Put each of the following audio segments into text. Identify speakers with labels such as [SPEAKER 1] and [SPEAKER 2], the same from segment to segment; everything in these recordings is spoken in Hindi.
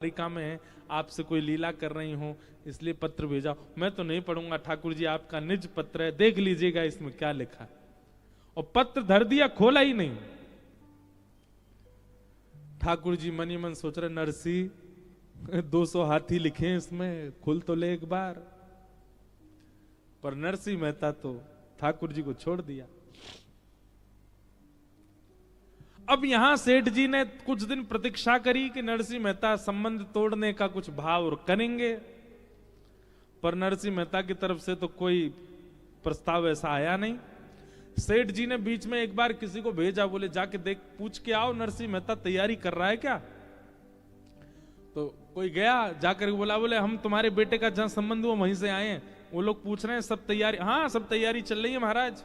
[SPEAKER 1] द्वारिका में आपसे कोई लीला कर रही हूं, इसलिए पत्र भेजा। मैं तो नहीं पढ़ूंगा ठाकुर जी, आपका निज पत्र है, देख लीजिएगा इसमें क्या लिखा है। और पत्र धर दिया, खोला ही नहीं। ठाकुर जी मन ही मन सोच रहे, नरसी 200 हाथी लिखे हैं इसमें, खुल तो ले एक बार। पर नरसिंह मेहता तो ठाकुर जी को छोड़ दिया। अब यहां सेठ जी ने कुछ दिन प्रतीक्षा करी कि नरसिंह मेहता संबंध तोड़ने का कुछ भाव और करेंगे, पर नरसिंह मेहता की तरफ से तो कोई प्रस्ताव ऐसा आया नहीं। सेठ जी ने बीच में एक बार किसी को भेजा, बोले जाके देख पूछ के आओ नरसिंह मेहता तैयारी कर रहा है क्या। तो कोई गया, जाकर बोला, बोले हम तुम्हारे बेटे का जहां संबंध हुआ वहीं से आए हैं, वो लोग पूछ रहे हैं सब तैयारी। हाँ सब तैयारी चल रही है महाराज,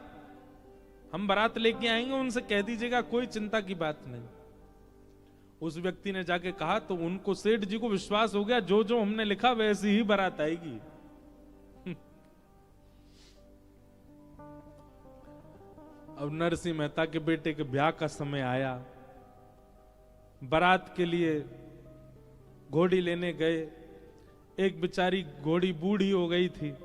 [SPEAKER 1] हम बारात लेके आएंगे, उनसे कह दीजिएगा, कोई चिंता की बात नहीं। उस व्यक्ति ने जाके कहा तो उनको, सेठ जी को विश्वास हो गया, जो जो हमने लिखा वैसी ही बारात आएगी। अब नरसिंह मेहता के बेटे के ब्याह का समय आया, बारात के लिए घोड़ी लेने गए। एक बेचारी घोड़ी बूढ़ी हो गई थी,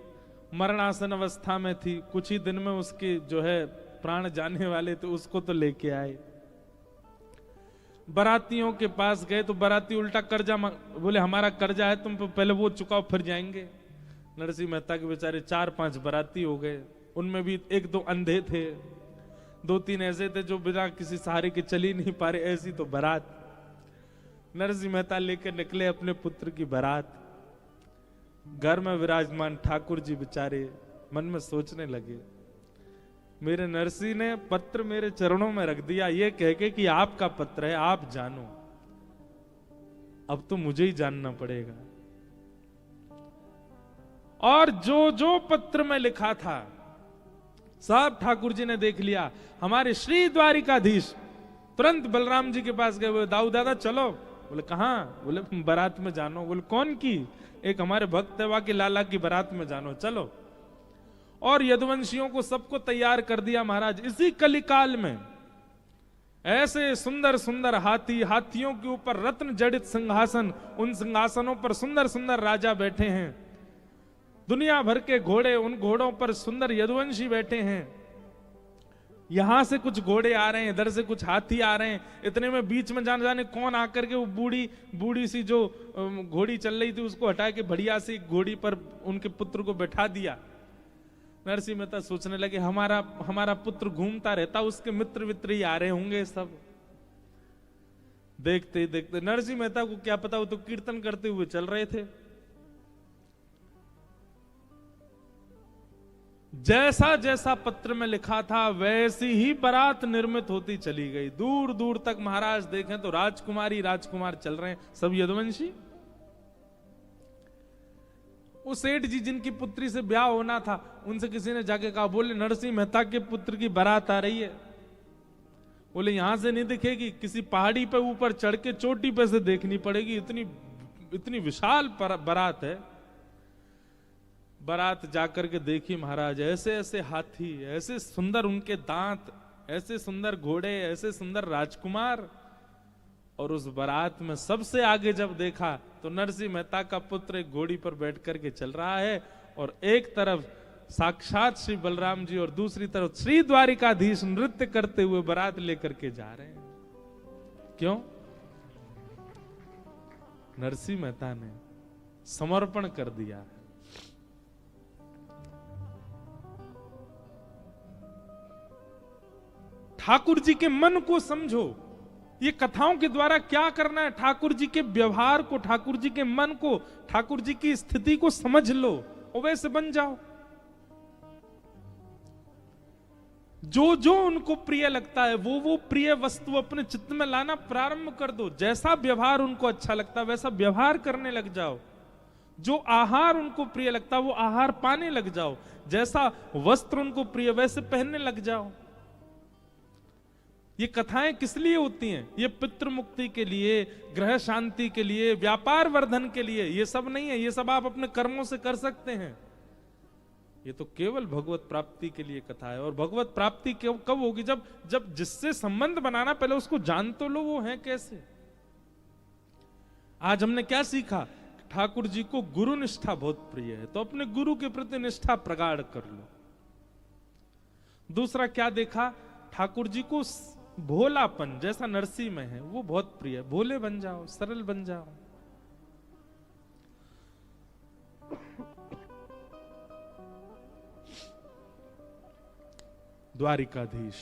[SPEAKER 1] मरणासन अवस्था में थी, कुछ ही दिन में उसके जो है प्राण जाने वाले थे, उसको तो लेके आए। बारातियों के पास गए तो बाराती उल्टा कर्जा बोले हमारा कर्जा है, तुम पहले वो चुकाओ फिर जाएंगे। नरसिंह मेहता के बेचारे 4-5 बाराती हो गए, उनमें भी 1-2 अंधे थे, 2-3 ऐसे थे जो बिना किसी सहारे के चल ही नहीं पा रहे, ऐसी तो बारात। नरसिंह मेहता लेकर निकले अपने पुत्र की बारात। घर में विराजमान ठाकुर जी बेचारे मन में सोचने लगे, मेरे नरसिंह ने पत्र मेरे चरणों में रख दिया, ये कह के कि आपका पत्र है, आप जानो। अब तो मुझे ही जानना पड़ेगा। और जो जो पत्र में लिखा था सब ठाकुर जी ने देख लिया। हमारे श्री द्वारिकाधीश तुरंत बलराम जी के पास गए, बोले दाऊ दादा चलो। बोले कहां? बोले बारात में जानो। बोले कौन की? एक हमारे भक्त है, वहां की लाला की बारात में जानो, चलो। और यदुवंशियों को सबको तैयार कर दिया महाराज। इसी कलिकाल में ऐसे सुंदर सुंदर हाथी, हाथियों के ऊपर रत्न जड़ित सिंहासन, उन सिंहासनों पर सुंदर सुंदर राजा बैठे हैं। दुनिया भर के घोड़े, उन घोड़ों पर सुंदर यदुवंशी बैठे हैं। यहां से कुछ घोड़े आ रहे हैं, इधर से कुछ हाथी आ रहे हैं। इतने में बीच में जाने जाने कौन आकर के वो बूढ़ी सी जो घोड़ी चल रही थी उसको हटा के बढ़िया सी घोड़ी पर उनके पुत्र को बैठा दिया। नरसिंह मेहता सोचने लगे, हमारा पुत्र घूमता रहता, उसके मित्र वित्र ही आ रहे होंगे सब। देखते देखते नरसिंह मेहता को क्या पता, वो तो कीर्तन करते हुए चल रहे थे। जैसा जैसा पत्र में लिखा था वैसी ही बारात निर्मित होती चली गई। दूर दूर तक महाराज देखें तो राजकुमारी राजकुमार चल रहे हैं, सब यदुवंशी। वो सेठ जी जिनकी पुत्री से ब्याह होना था, उनसे किसी ने जाके कहा, बोले नरसिंह मेहता के पुत्र की बारात आ रही है। बोले यहां से नहीं दिखेगी, किसी पहाड़ी पे ऊपर चढ़ के चोटी पे से देखनी पड़ेगी, इतनी विशाल बारात है। बारात जाकर के देखी महाराज, ऐसे ऐसे हाथी, ऐसे सुंदर उनके दांत, ऐसे सुंदर घोड़े, ऐसे सुंदर राजकुमार। और उस बारात में सबसे आगे जब देखा तो नरसिंह मेहता का पुत्र एक घोड़ी पर बैठ करके चल रहा है, और एक तरफ साक्षात श्री बलराम जी और दूसरी तरफ श्री द्वारिकाधीश नृत्य करते हुए बारात लेकर के जा रहे हैं। क्यों? नरसिंह मेहता ने समर्पण कर दिया। ठाकुर जी के मन को समझो, ये कथाओं के द्वारा क्या करना है, ठाकुर जी के व्यवहार को, ठाकुर जी के मन को, ठाकुर जी की स्थिति को समझ लो और वैसे बन जाओ। जो जो उनको प्रिय लगता है वो प्रिय वस्तु अपने चित्त में लाना प्रारंभ कर दो। जैसा व्यवहार उनको अच्छा लगता है वैसा व्यवहार करने लग जाओ। जो आहार उनको प्रिय लगता है वो आहार पाने लग जाओ। जैसा वस्त्र उनको प्रिय वैसे पहनने लग जाओ। ये कथाएं किस लिए होती हैं? ये पितृ मुक्ति के लिए, ग्रह शांति के लिए, व्यापार वर्धन के लिए। ये सब नहीं है, ये सब आप अपने कर्मों से कर सकते हैं। ये तो केवल भगवत प्राप्ति के लिए कथा है। और भगवत प्राप्ति कब होगी? जब जिससे संबंध बनाना, पहले उसको जान तो लो वो है कैसे। आज हमने क्या सीखा? ठाकुर जी को गुरु निष्ठा बहुत प्रिय है, तो अपने गुरु के प्रति निष्ठा प्रगाढ़ कर लो। दूसरा क्या देखा? ठाकुर जी को भोलापन, जैसा नरसिंह में है वो बहुत प्रिय है। भोले बन जाओ, सरल बन जाओ। द्वारिकाधीश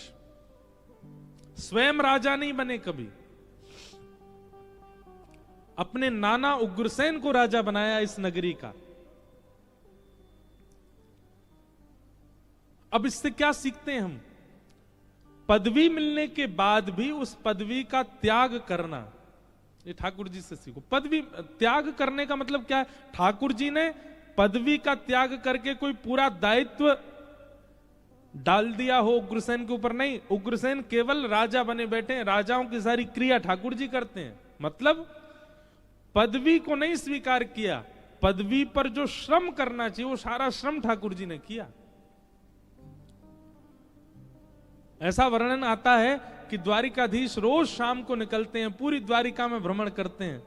[SPEAKER 1] स्वयं राजा नहीं बने कभी, अपने नाना उग्रसेन को राजा बनाया इस नगरी का। अब इससे क्या सीखते हैं हम? पदवी मिलने के बाद भी उस पदवी का त्याग करना, ये ठाकुर जी से सीखो। पदवी त्याग करने का मतलब क्या है? ठाकुर जी ने पदवी का त्याग करके कोई पूरा दायित्व डाल दिया हो उग्रसेन के ऊपर? नहीं, उग्रसेन केवल राजा बने बैठे हैं, राजाओं की सारी क्रिया ठाकुर जी करते हैं। मतलब पदवी को नहीं स्वीकार किया, पदवी पर जो श्रम करना चाहिए वो सारा श्रम ठाकुर जी ने किया। ऐसा वर्णन आता है कि द्वारिकाधीश रोज शाम को निकलते हैं, पूरी द्वारिका में भ्रमण करते हैं,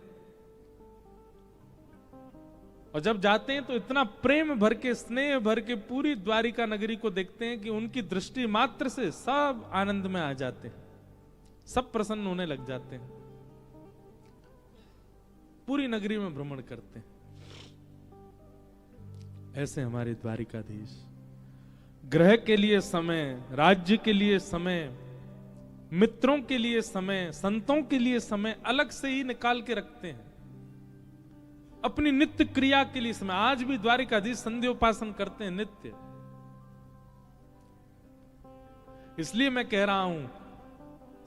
[SPEAKER 1] और जब जाते हैं तो इतना प्रेम भर के, स्नेह भर के पूरी द्वारिका नगरी को देखते हैं कि उनकी दृष्टि मात्र से सब आनंद में आ जाते हैं, सब प्रसन्न होने लग जाते हैं। पूरी नगरी में भ्रमण करते हैं। ऐसे हमारे द्वारिकाधीश ग्रह के लिए समय, राज्य के लिए समय, मित्रों के लिए समय, संतों के लिए समय अलग से ही निकाल के रखते हैं। अपनी नित्य क्रिया के लिए समय। आज भी द्वारिकाधीश संध्योपासन करते हैं नित्य। इसलिए मैं कह रहा हूं,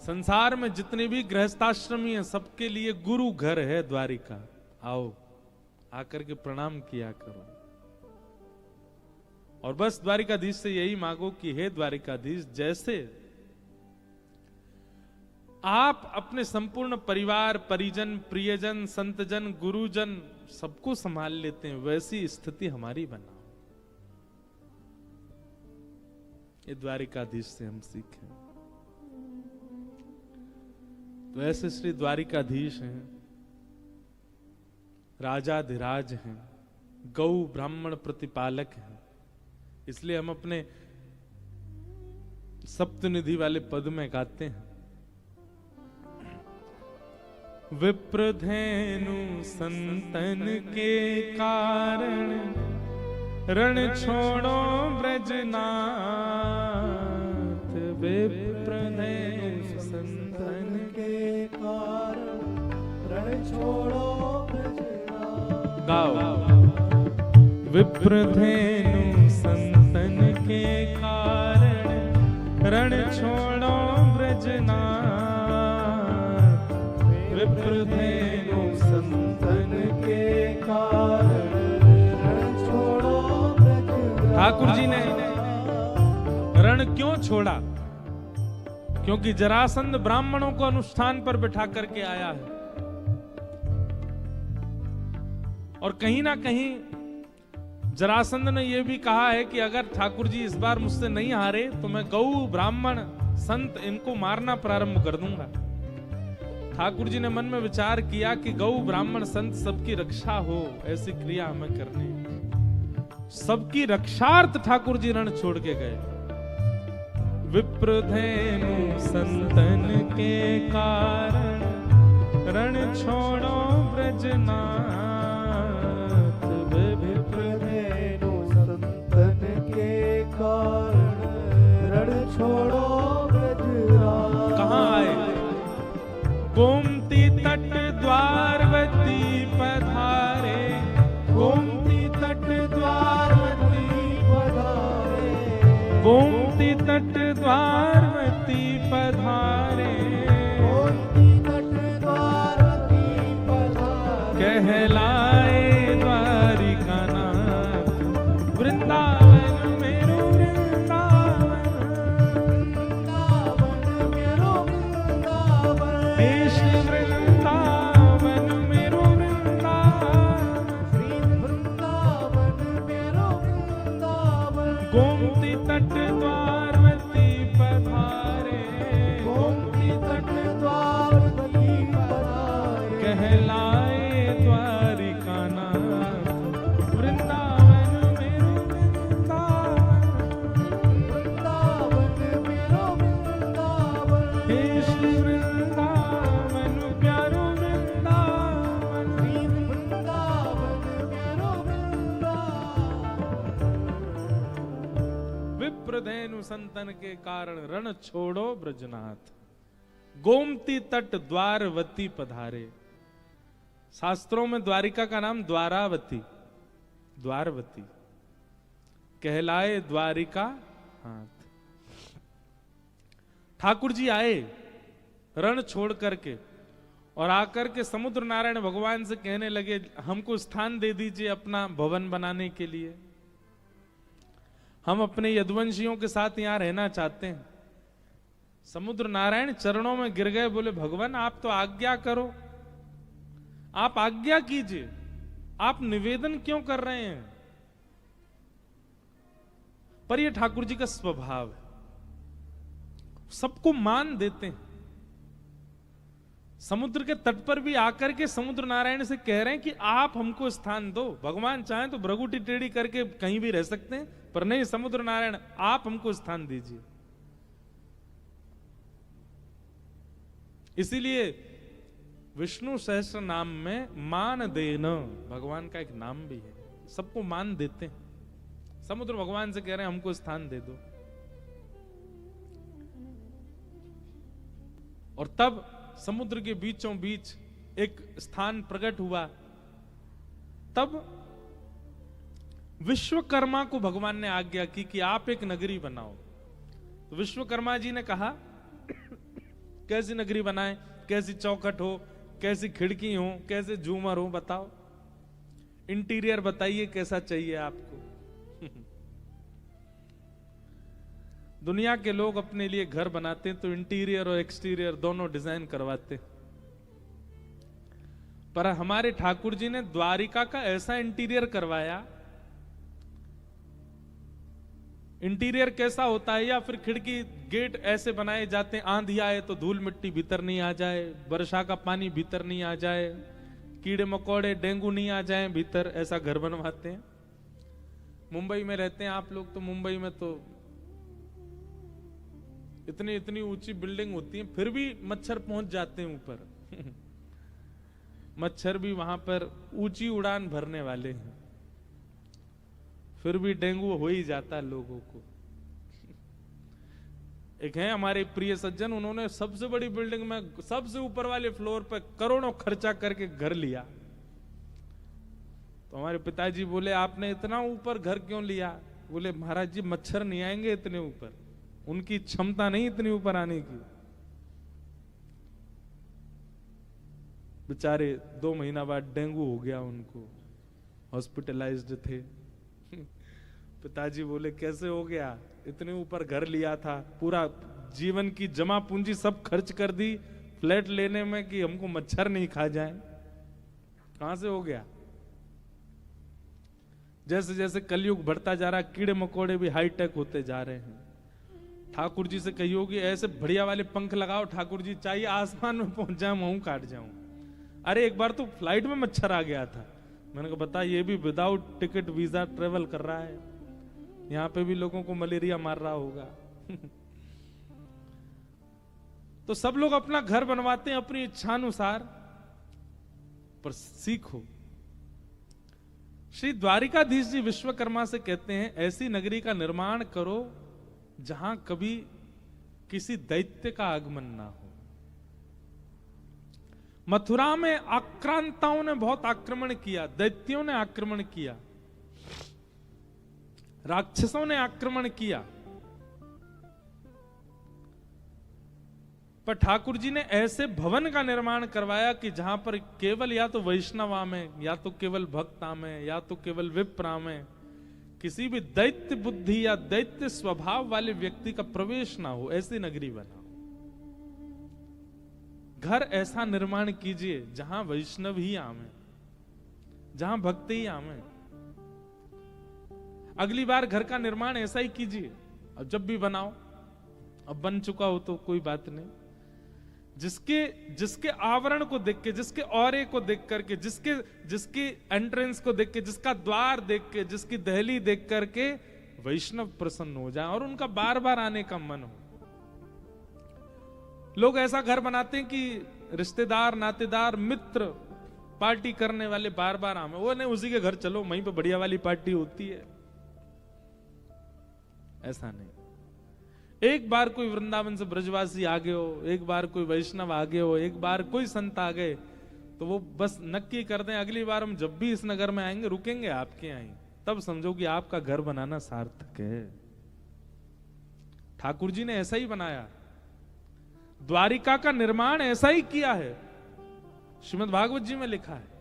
[SPEAKER 1] संसार में जितने भी गृहस्थाश्रमी हैं सबके लिए गुरु घर है द्वारिका। आओ, आकर के प्रणाम किया करो, और बस द्वारिकाधीश से यही मांगो कि हे द्वारिकाधीश, जैसे आप अपने संपूर्ण परिवार, परिजन, प्रियजन, संतजन, गुरुजन सबको संभाल लेते हैं, वैसी स्थिति हमारी बनाओ। ये द्वारिकाधीश से हम सीखें। तो ऐसे श्री द्वारिकाधीश हैं, राजाधिराज हैं, गौ ब्राह्मण प्रतिपालक हैं। इसलिए हम अपने सप्तनिधि वाले पद में गाते हैं, विप्रधेनु संतन के कारण रण छोड़ो ब्रजनाथ। विप्रधेनु संतन के कारण रण छोड़ो ब्रजनाथ। गाओ, विप्रधेनु संतन के कारण रण छोड़ो ब्रजनाथ। विप्रधेनु संतन के कारण रण छोड़ो ब्रजनाथ। ठाकुर जी ने रण क्यों छोड़ा? क्योंकि जरासंध ब्राह्मणों को अनुष्ठान पर बिठा करके आया है, और कहीं ना कहीं जरासंध ने यह भी कहा है कि अगर ठाकुर जी इस बार मुझसे नहीं हारे तो मैं गौ, ब्राह्मण, संत इनको मारना प्रारंभ कर दूंगा। ठाकुर जी ने मन में विचार किया कि गौ, ब्राह्मण, संत सबकी रक्षा हो, ऐसी क्रिया हमें करनी है। सबकी रक्षार्थ ठाकुर जी रण छोड़ के गए। विप्रधेनु संतन के कारण रण छोड़ो ब्रजनाथ। विप्रधेनु संतन के कारण रण छोड़ो ब्रजनाथ। कहाँ आए? गोमती तट द्वारवती पधारे। गोमती तट द्वारवती पधारे। गोमती तट द्वारवती पधारे। गोमती तट द्वारवती पधारे। कहलाए द्वारिका नाथ, वृंदावन मेरो वृंदावन। वृंदावन मेरो वृंदावन। देश वृंदावन मेरो वृंदावन। श्री वृंदावन मेरो वृंदावन। गोमती तट द्वारवती पधारे। गोमती तट द्वारवती पधारे। कहलाए धेनु संतन के कारण, रण छोड़ो ब्रजनाथ, गोमती तट द्वारवती पधारे। शास्त्रों में द्वारिका का नाम द्वारावती, द्वारवती कहलाए द्वारिका हाथ। ठाकुर जी आए रण छोड़ करके और आकर के समुद्र नारायण भगवान से कहने लगे, हमको स्थान दे दीजिए अपना भवन बनाने के लिए, हम अपने यदुवंशियों के साथ यहां रहना चाहते हैं। समुद्र नारायण चरणों में गिर गए, बोले भगवान आप तो आज्ञा करो, आप आज्ञा कीजिए, आप निवेदन क्यों कर रहे हैं। पर यह ठाकुर जी का स्वभाव है, सबको मान देते हैं। समुद्र के तट पर भी आकर के समुद्र नारायण से कह रहे हैं कि आप हमको स्थान दो। भगवान चाहें तो भ्रगुटी टेढ़ी करके कहीं भी रह सकते हैं, पर नहीं, समुद्र नारायण आप हमको स्थान दीजिए। इसीलिए विष्णु सहस्त्र नाम में मान देना भगवान का एक नाम भी है, सबको मान देते हैं। समुद्र भगवान से कह रहे हैं हमको स्थान दे दो। और तब समुद्र के बीचों बीच एक स्थान प्रकट हुआ। तब विश्वकर्मा को भगवान ने आज्ञा की कि आप एक नगरी बनाओ। तो विश्वकर्मा जी ने कहा कैसी नगरी बनाए, कैसी चौखट हो, कैसी खिड़की हो, कैसे झूमर हो, बताओ इंटीरियर बताइए कैसा चाहिए आपको। दुनिया के लोग अपने लिए घर बनाते हैं तो इंटीरियर और एक्सटीरियर दोनों डिजाइन करवाते, पर हमारे ठाकुर जी ने द्वारिका का ऐसा इंटीरियर करवाया। इंटीरियर कैसा होता है, या फिर खिड़की गेट ऐसे बनाए जाते हैं, आंधी आए तो धूल मिट्टी भीतर नहीं आ जाए, वर्षा का पानी भीतर नहीं आ जाए, कीड़े मकोड़े डेंगू नहीं आ जाए भीतर, ऐसा घर बनवाते हैं। मुंबई में रहते हैं आप लोग, तो मुंबई में तो इतनी इतनी ऊंची बिल्डिंग होती है, फिर भी मच्छर पहुंच जाते हैं ऊपर। मच्छर भी वहां पर ऊंची उड़ान भरने वाले हैं, फिर भी डेंगू हो ही जाता है लोगों को। एक है हमारे प्रिय सज्जन, उन्होंने सबसे बड़ी बिल्डिंग में सबसे ऊपर वाले फ्लोर पर करोड़ों खर्चा करके घर लिया। तो हमारे पिताजी बोले आपने इतना ऊपर घर क्यों लिया? बोले महाराज जी मच्छर नहीं आएंगे इतने ऊपर, उनकी क्षमता नहीं इतनी ऊपर आने की। बेचारे 2 महीना बाद डेंगू हो गया उनको, हॉस्पिटलाइज्ड थे। पिताजी बोले कैसे हो गया? इतने ऊपर घर लिया था, पूरा जीवन की जमा पूंजी सब खर्च कर दी फ्लैट लेने में कि हमको मच्छर नहीं खा जाए, कहां से हो गया? जैसे जैसे कलयुग बढ़ता जा रहा है, कीड़े मकोड़े भी हाईटेक होते जा रहे हैं। ठाकुर जी से कहियो कि ऐसे बढ़िया वाले पंख लगाओ ठाकुर जी, चाहिए आसमान में पहुंच जाऊं, मुंह काट जाऊं। अरे एक बार तो फ्लाइट में मच्छर आ गया था, मैंने कहा बता, ये भी विदाउट टिकट वीजा ट्रेवल कर रहा है, यहां पे भी लोगों को मलेरिया मार रहा होगा। तो सब लोग अपना घर बनवाते हैं अपनी इच्छानुसार, पर सीखो। श्री द्वारिकाधीश जी विश्वकर्मा से कहते हैं ऐसी नगरी का निर्माण करो जहां कभी किसी दैत्य का आगमन ना हो। मथुरा में आक्रांताओं ने बहुत आक्रमण किया, दैत्यों ने आक्रमण किया, राक्षसों ने आक्रमण किया, पर ठाकुर जी ने ऐसे भवन का निर्माण करवाया कि जहां पर केवल या तो वैष्णव आमे, या तो केवल भक्त आमे, या तो केवल विप्र आमे, किसी भी दैत्य बुद्धि या दैत्य स्वभाव वाले व्यक्ति का प्रवेश ना हो, ऐसी नगरी बनाओ। घर ऐसा निर्माण कीजिए जहां वैष्णव ही आवे, जहां भक्त ही आवे। अगली बार घर का निर्माण ऐसा ही कीजिए, अब जब भी बनाओ, अब बन चुका हो तो कोई बात नहीं, जिसके आवरण को देख के, जिसके औरे को देख करके, जिसकी एंट्रेंस को देख के, जिसका द्वार देख के, जिसकी दहली देख करके वैष्णव प्रसन्न हो जाए और उनका बार बार आने का मन हो। लोग ऐसा घर बनाते हैं कि रिश्तेदार, नातेदार, मित्र, पार्टी करने वाले बार बार आवे, वो नहीं उसी के घर चलो, वहीं पे बढ़िया वाली पार्टी होती है। ऐसा नहीं, एक बार कोई वृंदावन से ब्रजवासी आ गए हो, एक बार कोई वैष्णव आ गए हो, एक बार कोई संत आ गए, तो वो बस नक्की कर दें अगली बार हम जब भी इस नगर में आएंगे रुकेंगे आपके यहाँ ही, तब समझो कि आपका घर बनाना सार्थक है। ठाकुर जी ने ऐसा ही बनाया, द्वारिका का निर्माण ऐसा ही किया है, श्रीमद् भागवत जी में लिखा है।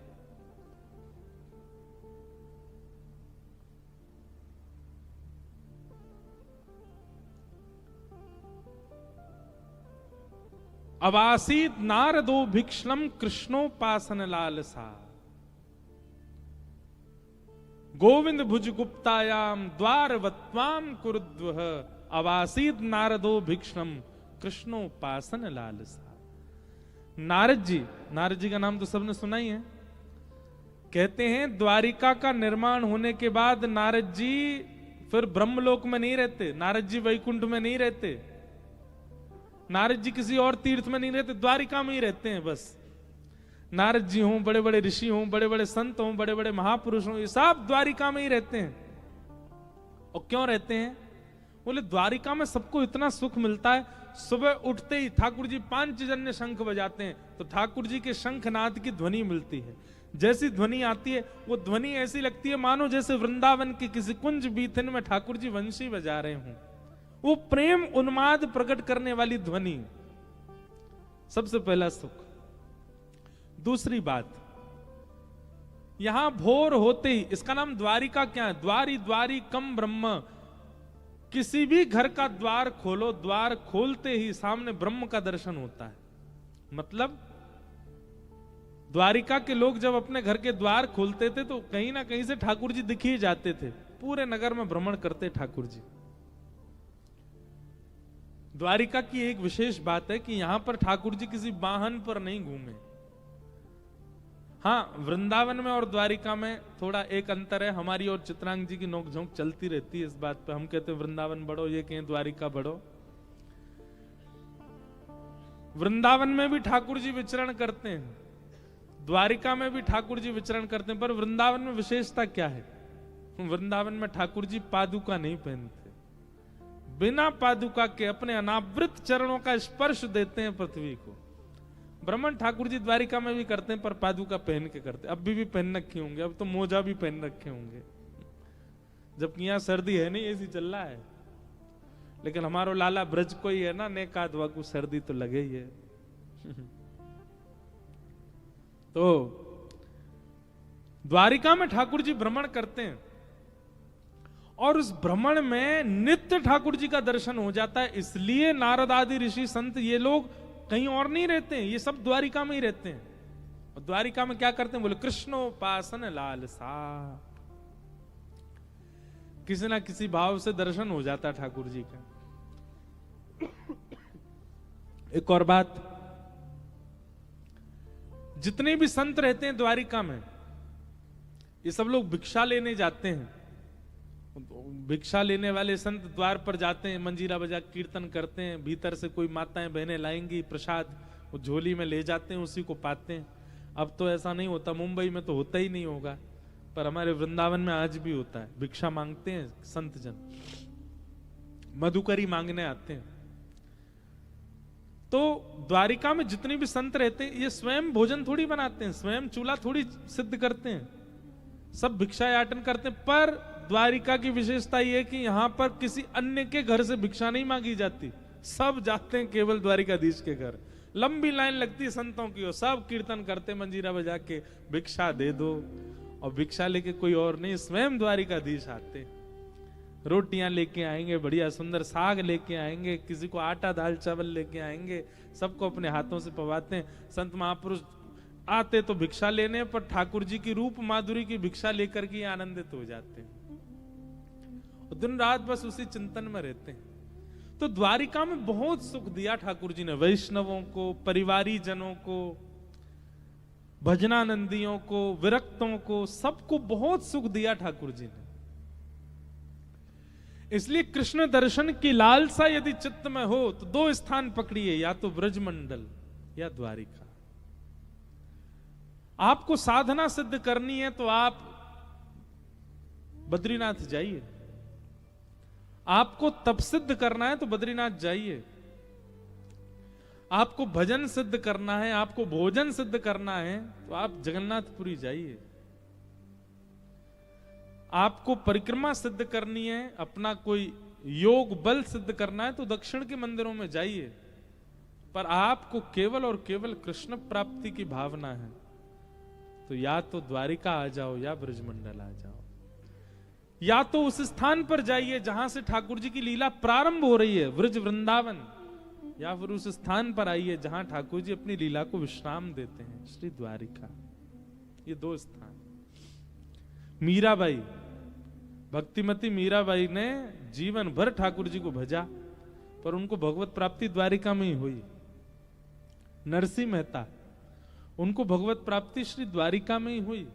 [SPEAKER 1] अवासीत नारदो भिक्षणम कृष्णोपासन लालसा, गोविंद भुज गुप्तायाम द्वारवत्वाम कुरुद्वह, अवासीत नारदो भिक्षणम कृष्णोपासन लालसा। नारद जी का नाम तो सबने सुना ही है। कहते हैं द्वारिका का निर्माण होने के बाद नारद जी फिर ब्रह्मलोक में नहीं रहते, नारद जी वैकुंठ में नहीं रहते, नारद जी किसी और तीर्थ में नहीं रहते, द्वारिका में ही रहते हैं बस। नारद जी हों, बड़े बड़े ऋषि हों, बड़े बड़े संत हों, बड़े बड़े महापुरुष हों, ये सब द्वारिका में ही रहते हैं। और क्यों रहते हैं? बोले द्वारिका में सबको इतना सुख मिलता है, सुबह उठते ही ठाकुर जी पांचजन्य शंख बजाते हैं तो ठाकुर जी के शंखनाद की ध्वनि मिलती है। जैसी ध्वनि आती है वो ध्वनि ऐसी लगती है मानो जैसे वृंदावन के किसी कुंज बीथन में ठाकुर जी वंशी बजा रहे हों। वो प्रेम उन्माद प्रकट करने वाली ध्वनि, सबसे पहला सुख। दूसरी बात, यहां भोर होते ही, इसका नाम द्वारिका क्या है? द्वारी द्वारी कम ब्रह्म। किसी भी घर का द्वार खोलो, द्वार खोलते ही सामने ब्रह्म का दर्शन होता है। मतलब द्वारिका के लोग जब अपने घर के द्वार खोलते थे तो कहीं ना कहीं से ठाकुर जी दिख ही जाते थे, पूरे नगर में भ्रमण करते ठाकुर जी। द्वारिका की एक विशेष बात है कि यहां पर ठाकुर जी किसी वाहन पर नहीं घूमे। हाँ, वृंदावन में और द्वारिका में थोड़ा एक अंतर है। हमारी और चित्रांग जी की नोकझोंक चलती रहती है इस बात पे। हम कहते हैं वृंदावन बढ़ो, ये कहें द्वारिका बढ़ो। वृंदावन में भी ठाकुर जी विचरण करते हैं, द्वारिका में भी ठाकुर जी विचरण करते हैं, पर वृंदावन में विशेषता क्या है? वृंदावन में ठाकुर जी पादुका नहीं पहनते, बिना पादुका के अपने अनावृत चरणों का स्पर्श देते हैं पृथ्वी को। ब्रह्मण ठाकुर जी द्वारिका में भी करते हैं पर पादुका पहन के करते हैं। अब भी पहन रखे होंगे, अब तो मोजा भी पहन रखे होंगे, जबकि यहाँ सर्दी है नहीं, ऐसी चल रहा है। लेकिन हमारो लाला ब्रज को ही है ना, नेका दुआ को सर्दी तो लगे ही है। तो द्वारिका में ठाकुर जी भ्रमण करते हैं और उस भ्रमण में नित्य ठाकुर जी का दर्शन हो जाता है। इसलिए नारद आदि ऋषि संत ये लोग कहीं और नहीं रहते हैं, ये सब द्वारिका में ही रहते हैं। और द्वारिका में क्या करते हैं? बोले कृष्णोपासन लालसा। किसी ना किसी भाव से दर्शन हो जाता है ठाकुर जी का। एक और बात, जितने भी संत रहते हैं द्वारिका में, ये सब लोग भिक्षा लेने जाते हैं। भिक्षा लेने वाले संत द्वार पर जाते हैं, मंजीरा बजा कीर्तन करते हैं, भीतर से कोई माताएं बहनें लाएंगी प्रसाद, वो झोली में ले जाते हैं, उसी को पाते हैं। अब तो ऐसा नहीं होता, मुंबई में तो होता ही नहीं होगा, पर हमारे वृंदावन में आज भी होता है। भिक्षा मांगते हैं संत जन, मधुकरी मांगने आते हैं। तो द्वारिका में जितने भी संत रहते हैं ये स्वयं भोजन थोड़ी बनाते हैं, स्वयं चूल्हा थोड़ी सिद्ध करते हैं, सब भिक्षा याटन करते हैं। पर द्वारिका की विशेषता यह है कि यहां पर किसी अन्य के घर से भिक्षा नहीं मांगी जाती, सब जाते हैं केवल द्वारिकाधीश के घर। लंबी लाइन लगती है संतों की, और सब कीर्तन करते मंजीरा बजा के भिक्षा दे दो, और भिक्षा लेके कोई और नहीं, स्वयं द्वारिकाधीश आते। रोटियां लेके आएंगे, बढ़िया सुंदर साग लेके आएंगे, किसी को आटा दाल चावल लेके आएंगे, सबको अपने हाथों से पवाते हैं। संत महापुरुष आते तो भिक्षा लेने, पर ठाकुर जी की रूप माधुरी की भिक्षा लेकर के आनंदित हो जाते हैं, दिन रात बस उसी चिंतन में रहते हैं। तो द्वारिका में बहुत सुख दिया ठाकुर जी ने, वैष्णवों को, परिवारी जनों को, भजनानंदियों को, विरक्तों को, सबको बहुत सुख दिया ठाकुर जी ने। इसलिए कृष्ण दर्शन की लालसा यदि चित्त में हो तो दो स्थान पकड़िए, या तो ब्रजमंडल या द्वारिका। आपको साधना सिद्ध करनी है तो आप बद्रीनाथ जाइए, आपको तप सिद्ध करना है तो बद्रीनाथ जाइए, आपको भजन सिद्ध करना है, आपको भोजन सिद्ध करना है तो आप जगन्नाथपुरी जाइए, आपको परिक्रमा सिद्ध करनी है, अपना कोई योग बल सिद्ध करना है तो दक्षिण के मंदिरों में जाइए। पर आपको केवल और केवल कृष्ण प्राप्ति की भावना है तो या तो द्वारिका आ जाओ या ब्रजमंडल आ जाओ, या तो उस स्थान पर जाइए जहां से ठाकुर जी की लीला प्रारंभ हो रही है, ब्रज वृंदावन, या फिर उस स्थान पर आइए जहां ठाकुर जी अपनी लीला को विश्राम देते हैं, श्री द्वारिका। ये दो स्थान। मीराबाई, भक्तिमती मीराबाई ने जीवन भर ठाकुर जी को भजा पर उनको भगवत प्राप्ति द्वारिका में ही हुई। नरसिंह मेहता, उनको भगवत प्राप्ति श्री द्वारिका में ही हुई।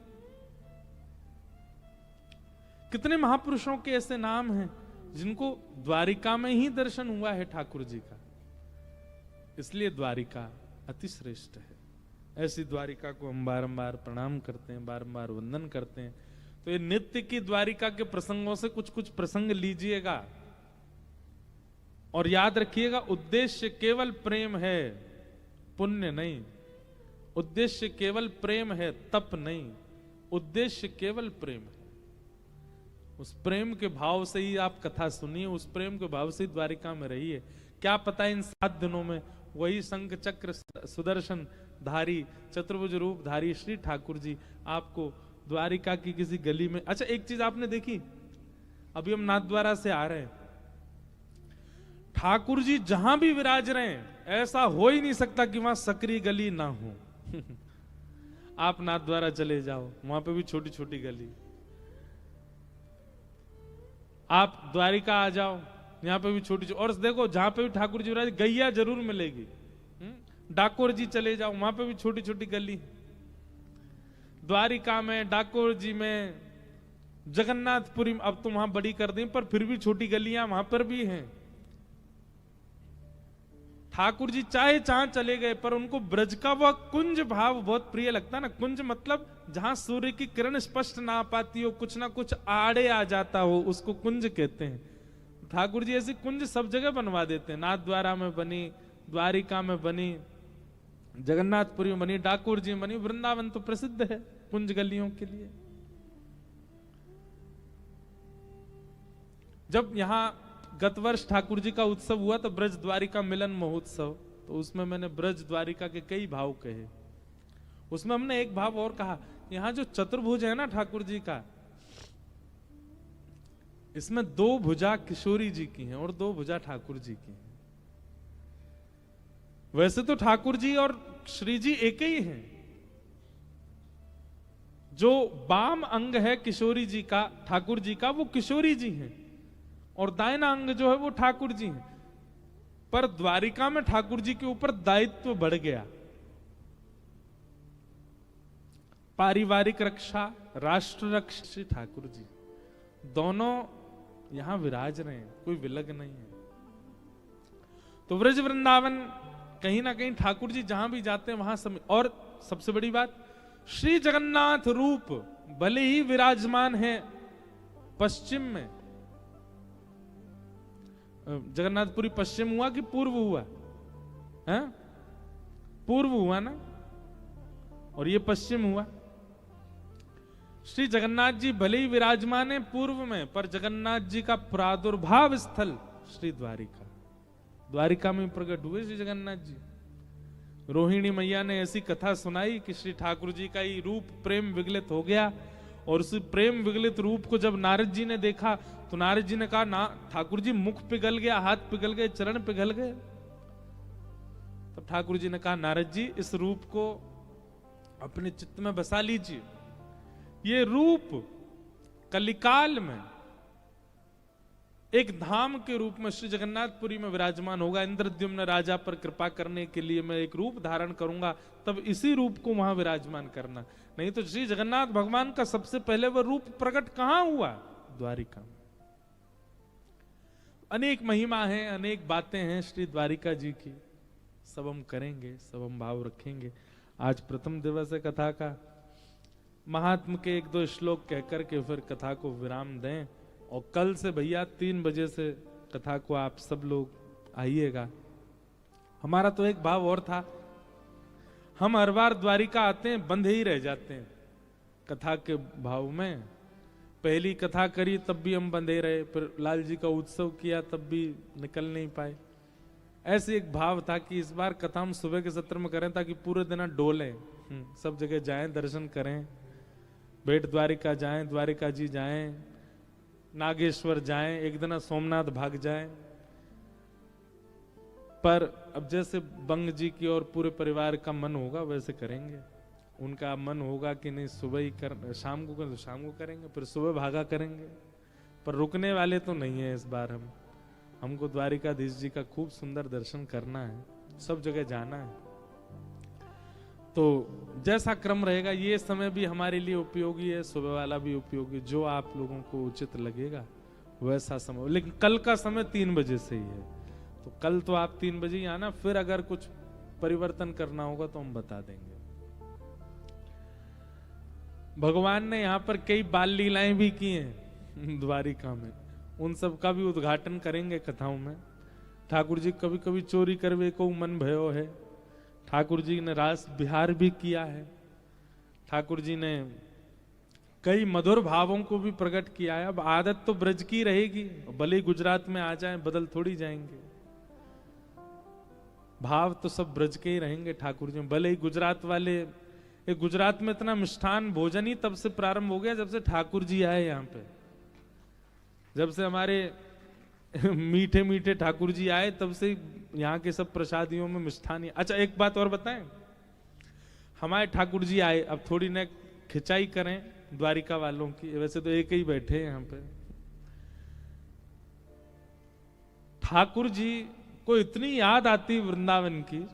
[SPEAKER 1] कितने महापुरुषों के ऐसे नाम हैं जिनको द्वारिका में ही दर्शन हुआ है ठाकुर जी का, इसलिए द्वारिका अति श्रेष्ठ है। ऐसी द्वारिका को हम बारंबार प्रणाम करते हैं, बारंबार वंदन करते हैं। तो ये नित्य की द्वारिका के प्रसंगों से कुछ कुछ प्रसंग लीजिएगा और याद रखिएगा, उद्देश्य केवल प्रेम है, पुण्य नहीं। उद्देश्य केवल प्रेम है, तप नहीं। उद्देश्य केवल प्रेम है। उस प्रेम के भाव से ही आप कथा सुनिए, उस प्रेम के भाव से ही द्वारिका में रहिए। क्या पता इन 7 दिनों में वही शंख चक्र सुदर्शन धारी चतुर्भुज रूप धारी श्री ठाकुर जी आपको द्वारिका की किसी गली में। अच्छा, एक चीज आपने देखी, अभी हम नाथद्वारा से आ रहे हैं, ठाकुर जी जहां भी विराज रहे हैं ऐसा हो ही नहीं सकता कि वहां सकरी गली ना हो। आप नाथद्वारा चले जाओ, वहां पे भी छोटी छोटी गली। आप द्वारिका आ जाओ, यहाँ पे भी छोटी छोटी, और देखो जहां पे भी ठाकुर जी विराज, गैया जरूर मिलेगी। डाकोर जी चले जाओ, वहां पे भी छोटी छोटी गली। द्वारिका में, डाकोर जी में, जगन्नाथपुरी में अब तो वहां बड़ी कर दी, पर फिर भी छोटी गलियां वहां पर भी हैं। ठाकुर जी चाहे जहां चले गए, पर उनको ब्रज का वह कुंज भाव बहुत प्रिय लगता है ना। कुंज मतलब जहां सूर्य की किरण स्पष्ट ना पाती हो, कुछ ना कुछ आड़े आ जाता हो, उसको कुंज कहते हैं। ठाकुर जी ऐसी कुंज सब जगह बनवा देते हैं। नाथद्वारा में बनी, द्वारिका में बनी, जगन्नाथपुरी में बनी, डाकोर जी में बनी, वृंदावन तो प्रसिद्ध है कुंज गलियों के लिए। जब यहां गत वर्ष ठाकुर जी का उत्सव हुआ तो ब्रज द्वारिका मिलन महोत्सव, तो उसमें मैंने ब्रज द्वारिका के कई भाव कहे। उसमें हमने एक भाव और कहा, यहां जो चतुर्भुज है ना ठाकुर जी का, इसमें 2 भुजा किशोरी जी की हैं और 2 भुजा ठाकुर जी की हैं। वैसे तो ठाकुर जी और श्री जी एक ही हैं। जो बाम अंग है किशोरी जी का, ठाकुर जी का, वो किशोरी जी हैं, और दाहिना अंग जो है वो ठाकुर जी हैं। पर द्वारिका में ठाकुर जी के ऊपर दायित्व बढ़ गया। पारिवारिक रक्षा, राष्ट्र रक्षा, श्री ठाकुर जी दोनों यहां विराज रहे हैं, कोई विलग नहीं है। तो ब्रज वृंदावन कहीं ना कहीं ठाकुर जी जहां भी जाते हैं वहां सब। और सबसे बड़ी बात, श्री जगन्नाथ रूप भले ही विराजमान है पश्चिम में, जगन्नाथपुरी पश्चिम हुआ कि पूर्व हुआ है? पूर्व हुआ ना, और ये पश्चिम हुआ। श्री जगन्नाथ जी भले ही विराजमान है पूर्व में, पर जगन्नाथ जी का प्रादुर्भाव स्थल श्री द्वारिका, द्वारिका में प्रकट हुए श्री जगन्नाथ जी। रोहिणी मैया ने ऐसी कथा सुनाई कि श्री ठाकुर जी का ही रूप प्रेम विगलित हो गया, और उस प्रेम विगलित रूप को जब नारद जी ने देखा तो नारद जी ने कहा, ना ठाकुर जी मुख पिघल गया, हाथ पिघल गए, चरण पिघल गए। तब ठाकुर जी ने कहा, नारद जी इस रूप को अपने चित्त में बसा लीजिए। ये रूप कलिकाल में एक धाम के रूप में श्री जगन्नाथपुरी में विराजमान होगा। इंद्रद्युम्न राजा पर कृपा करने के लिए मैं एक रूप धारण करूंगा, तब इसी रूप को वहां विराजमान करना। नहीं तो श्री जगन्नाथ भगवान का सबसे पहले वह रूप प्रकट कहां हुआ? द्वारिका में। अनेक महिमा है, अनेक बातें हैं श्री द्वारिका जी की, सब हम करेंगे, सब हम भाव रखेंगे। आज प्रथम दिवस है कथा का, महात्म के 1-2 श्लोक कहकर के फिर कथा को विराम दें। और कल से भैया 3 बजे से कथा को आप सब लोग आइएगा। हमारा तो एक भाव और था, हम हर बार द्वारिका आते हैं बंधे ही रह जाते हैं कथा के भाव में। पहली कथा करी तब भी हम बंधे रहे, फिर लाल जी का उत्सव किया तब भी निकल नहीं पाए। ऐसे एक भाव था कि इस बार कथा हम सुबह के सत्र में करें ताकि पूरे दिन डोलें, सब जगह जाएं, दर्शन करें, बेट द्वारिका जाएं, द्वारिका जी जाएं, नागेश्वर जाएं, एक दिन सोमनाथ भाग जाएं। पर अब जैसे बंग जी की और पूरे परिवार का मन होगा वैसे करेंगे। उनका मन होगा कि नहीं सुबह ही कर, शाम को करें तो शाम को करेंगे, फिर सुबह भागा करेंगे। पर रुकने वाले तो नहीं है इस बार। हमको द्वारिकाधीश जी का खूब सुंदर दर्शन करना है, सब जगह जाना है। तो जैसा क्रम रहेगा ये समय भी हमारे लिए उपयोगी है, सुबह वाला भी उपयोगी, जो आप लोगों को उचित लगेगा वैसा समय। लेकिन कल का समय 3 बजे से ही है, तो कल तो आप 3 बजे ही आना। फिर अगर कुछ परिवर्तन करना होगा तो हम बता देंगे। भगवान ने यहाँ पर कई बाल लीलाएं भी की हैं द्वारिका में, उन सब का भी उद्घाटन करेंगे कथाओं में। ठाकुर जी कभी कभी चोरी करवे को मन भयो है, ठाकुर जी ने रास विहार भी किया है, ठाकुर जी ने कई मधुर भावों को भी प्रकट किया है। अब आदत तो ब्रज की रहेगी, भले ही गुजरात में आ जाए बदल थोड़ी जाएंगे, भाव तो सब ब्रज के ही रहेंगे ठाकुर जी। भले ही गुजरात वाले, गुजरात में इतना मिष्ठान भोजन ही तब से प्रारंभ हो गया जब से ठाकुर जी आए यहाँ पे, जब से हमारे मीठे मीठे ठाकुर जी आए तब से यहाँ के सब प्रसादियों में मिष्ठान ही। अच्छा एक बात और बताएं, हमारे ठाकुर जी आए, अब थोड़ी न खिंचाई करें द्वारिका वालों की, वैसे तो एक ही बैठे हैं यहाँ पे। ठाकुर जी को इतनी याद आती वृंदावन की,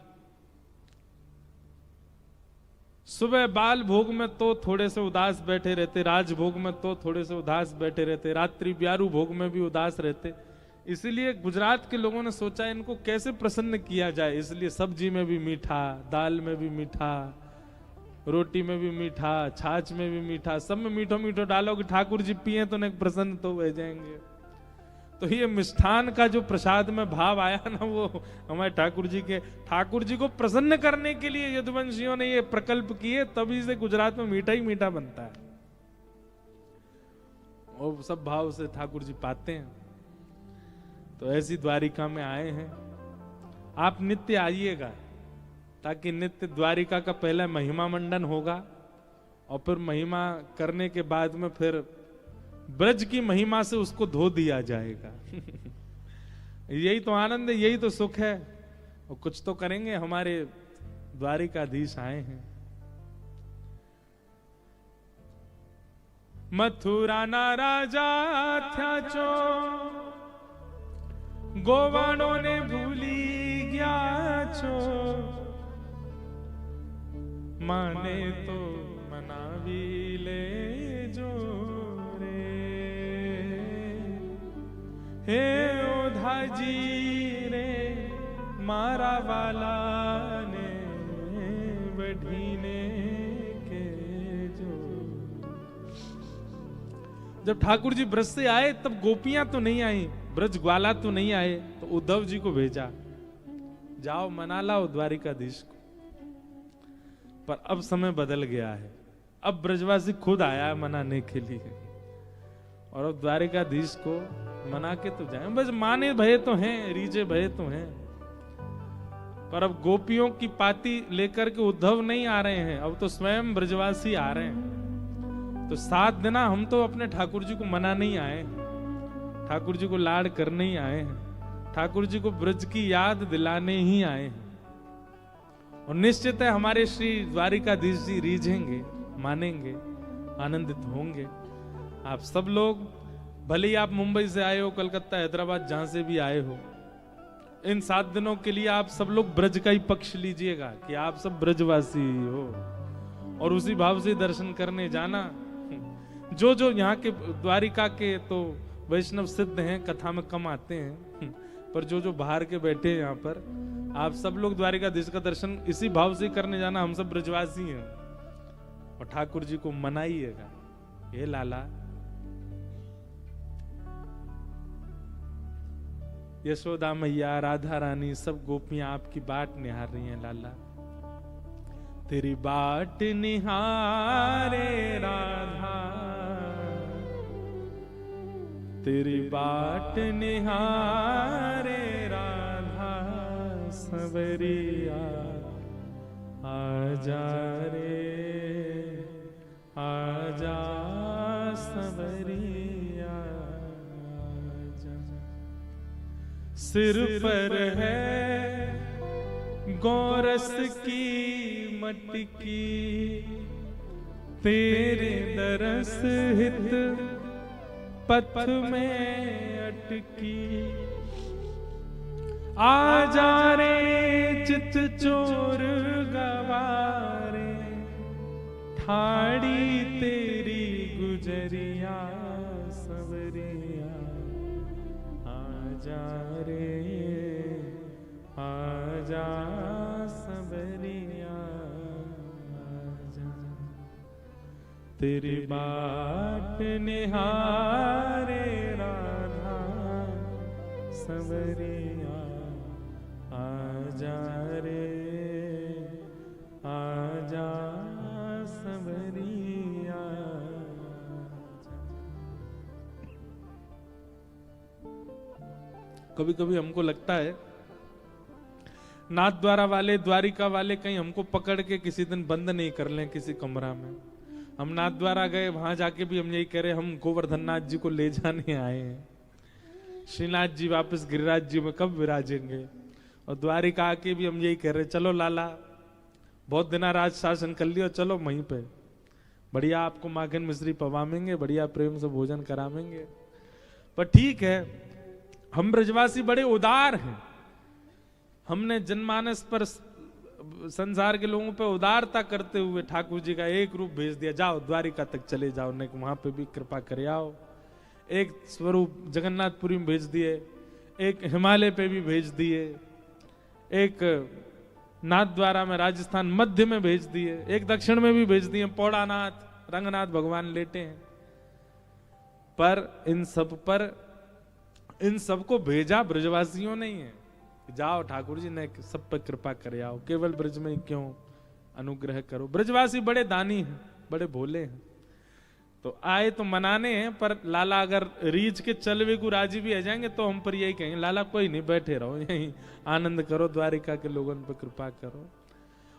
[SPEAKER 1] सुबह बाल भोग में तो थोड़े से उदास बैठे रहते, राजभोग में तो थोड़े से उदास बैठे रहते, रात्रि ब्यारू भोग में भी उदास रहते। इसलिए गुजरात के लोगों ने सोचा इनको कैसे प्रसन्न किया जाए, इसलिए सब्जी में भी मीठा, दाल में भी मीठा, रोटी में भी मीठा, छाछ में भी मीठा, सब में मीठो मीठो डालो कि ठाकुर जी पिए तो नहीं प्रसन्न तो हो जाएंगे। तो ये मिष्ठान का जो प्रसाद में भाव आया ना, वो हमारे ठाकुर जी को प्रसन्न करने के लिए यदुवंशियों ने ये प्रकल्प किए, तभी से गुजरात में मीठा ही मीठा बनता है। और सब भाव से ठाकुर जी पाते हैं। तो ऐसी द्वारिका में आए हैं, आप नित्य आइएगा, ताकि नित्य द्वारिका का पहला महिमा मंडन होगा और फिर महिमा करने के बाद में फिर ब्रज की महिमा से उसको धो दिया जाएगा। यही तो आनंद है, यही तो सुख है। और कुछ तो करेंगे, हमारे द्वारिकाधीश आए हैं। मथुरा ना राजा थया चो, गोवाणों ने भूली गया छो, माने तो मनावी ले जो हे ओधा जी रे मारा वाला ने बढ़ीने के जो। जब ठाकुर जी ब्रज से आए तब गोपियां तो नहीं आई, ब्रज ग्वाला तो नहीं आए, तो उद्धव जी को भेजा, जाओ मना लाओ द्वारिकाधीश को। पर अब समय बदल गया है, अब ब्रजवासी खुद आया है मनाने के लिए, और अब द्वारिकाधीश को मना के तो जाए। बस माने भय तो हैं, रीझे भय तो हैं, पर अब गोपियों की पाती लेकर के उद्धव नहीं आ रहे हैं, अब तो स्वयं ब्रजवासी आ रहे हैं। तो 7 दिन हम तो अपने ठाकुर जी को मनाने ही आए हैं, ठाकुर जी को लाड करने ही आए हैं, ठाकुर जी को ब्रज की याद दिलाने ही आए हैं। और निश्चित है हमारे श्री द्वारिकाधीश जी रीझेंगे, मानेंगे, आनंदित होंगे। आप सब लोग, भले ही आप मुंबई से आए हो, कलकत्ता, हैदराबाद, जहां से भी आए हो, इन 7 दिनों के लिए आप सब लोग ब्रज का ही पक्ष लीजिएगा कि आप सब ब्रजवासी हो, और उसी भाव से दर्शन करने जाना। जो जो यहाँ के द्वारिका के तो वैष्णव सिद्ध हैं, कथा में कम आते हैं, पर जो जो बाहर के बैठे हैं यहाँ पर, आप सब लोग द्वारिकाधीश का दर्शन इसी भाव से करने जाना। हम सब ब्रजवासी हैं, और ठाकुर जी को मनाइएगा। ये लाला यशोदा मैया, राधा रानी, सब गोपियां आपकी बाट निहार रही हैं लाला। तेरी बाट निहारे राधा, तेरी बाट निहारे राधा, सवरिया आजा रे आजा, सवरिया आजा। सिर पर है गोरस की मटकी, तेरे दरस हित पथ में अटकी। आजा रे चित चोर गवारे, ठाड़ी तेरी गुजरिया, सवरिया आजा रे आजा, सवरिया आजा। तेरी बाट निहारे राधा, सवरिया आजा रे आजा, सवरिया आजा। कभी कभी हमको लगता है नाथ द्वारा वाले, द्वारिका वाले कहीं हमको पकड़ के किसी दिन बंद नहीं कर लें किसी कमरा में। हम नाथ द्वारा गए, वहां जाके भी हम यही कह रहे, हम गोवर्धन नाथ जी को ले जाने आए हैं। श्रीनाथ जी वापस गिरिराज जी में कब विराजेंगे? और द्वारिका आके भी हम यही कह रहे, चलो लाला बहुत दिन राज शासन कर लियो, चलो वहीं पे बढ़िया आपको माखन मिश्री पवामेंगे, बढ़िया प्रेम से भोजन करावेंगे। पर ठीक है, हम ब्रजवासी बड़े उदार हैं। हमने जनमानस पर, संसार के लोगों पे उदारता करते हुए ठाकुर जी का एक रूप भेज दिया, जाओ द्वारिका तक चले जाओ, नहीं वहां पे भी कृपा करे आओ। एक स्वरूप जगन्नाथपुरी में भेज दिए, एक हिमालय पे भी भेज दिए, एक नाथ द्वारा में राजस्थान मध्य में भेज दिए, एक दक्षिण में भी भेज दिए, पौड़ानाथ रंगनाथ भगवान लेटे हैं। पर इन सबको भेजा ब्रजवासियों नहीं है। जाओ ठाकुर जी ने सब पर कृपा करे आओ, केवल ब्रज में क्यों अनुग्रह करो। ब्रजवासी बड़े दानी हैं, बड़े भोले हैं, तो आए तो मनाने हैं। पर लाला अगर रीझ के चलवे को राजी भी आ जाएंगे तो हम पर यही कहेंगे, लाला कोई नहीं, बैठे रहो यहीं, आनंद करो, द्वारिका के लोगों पर कृपा करो।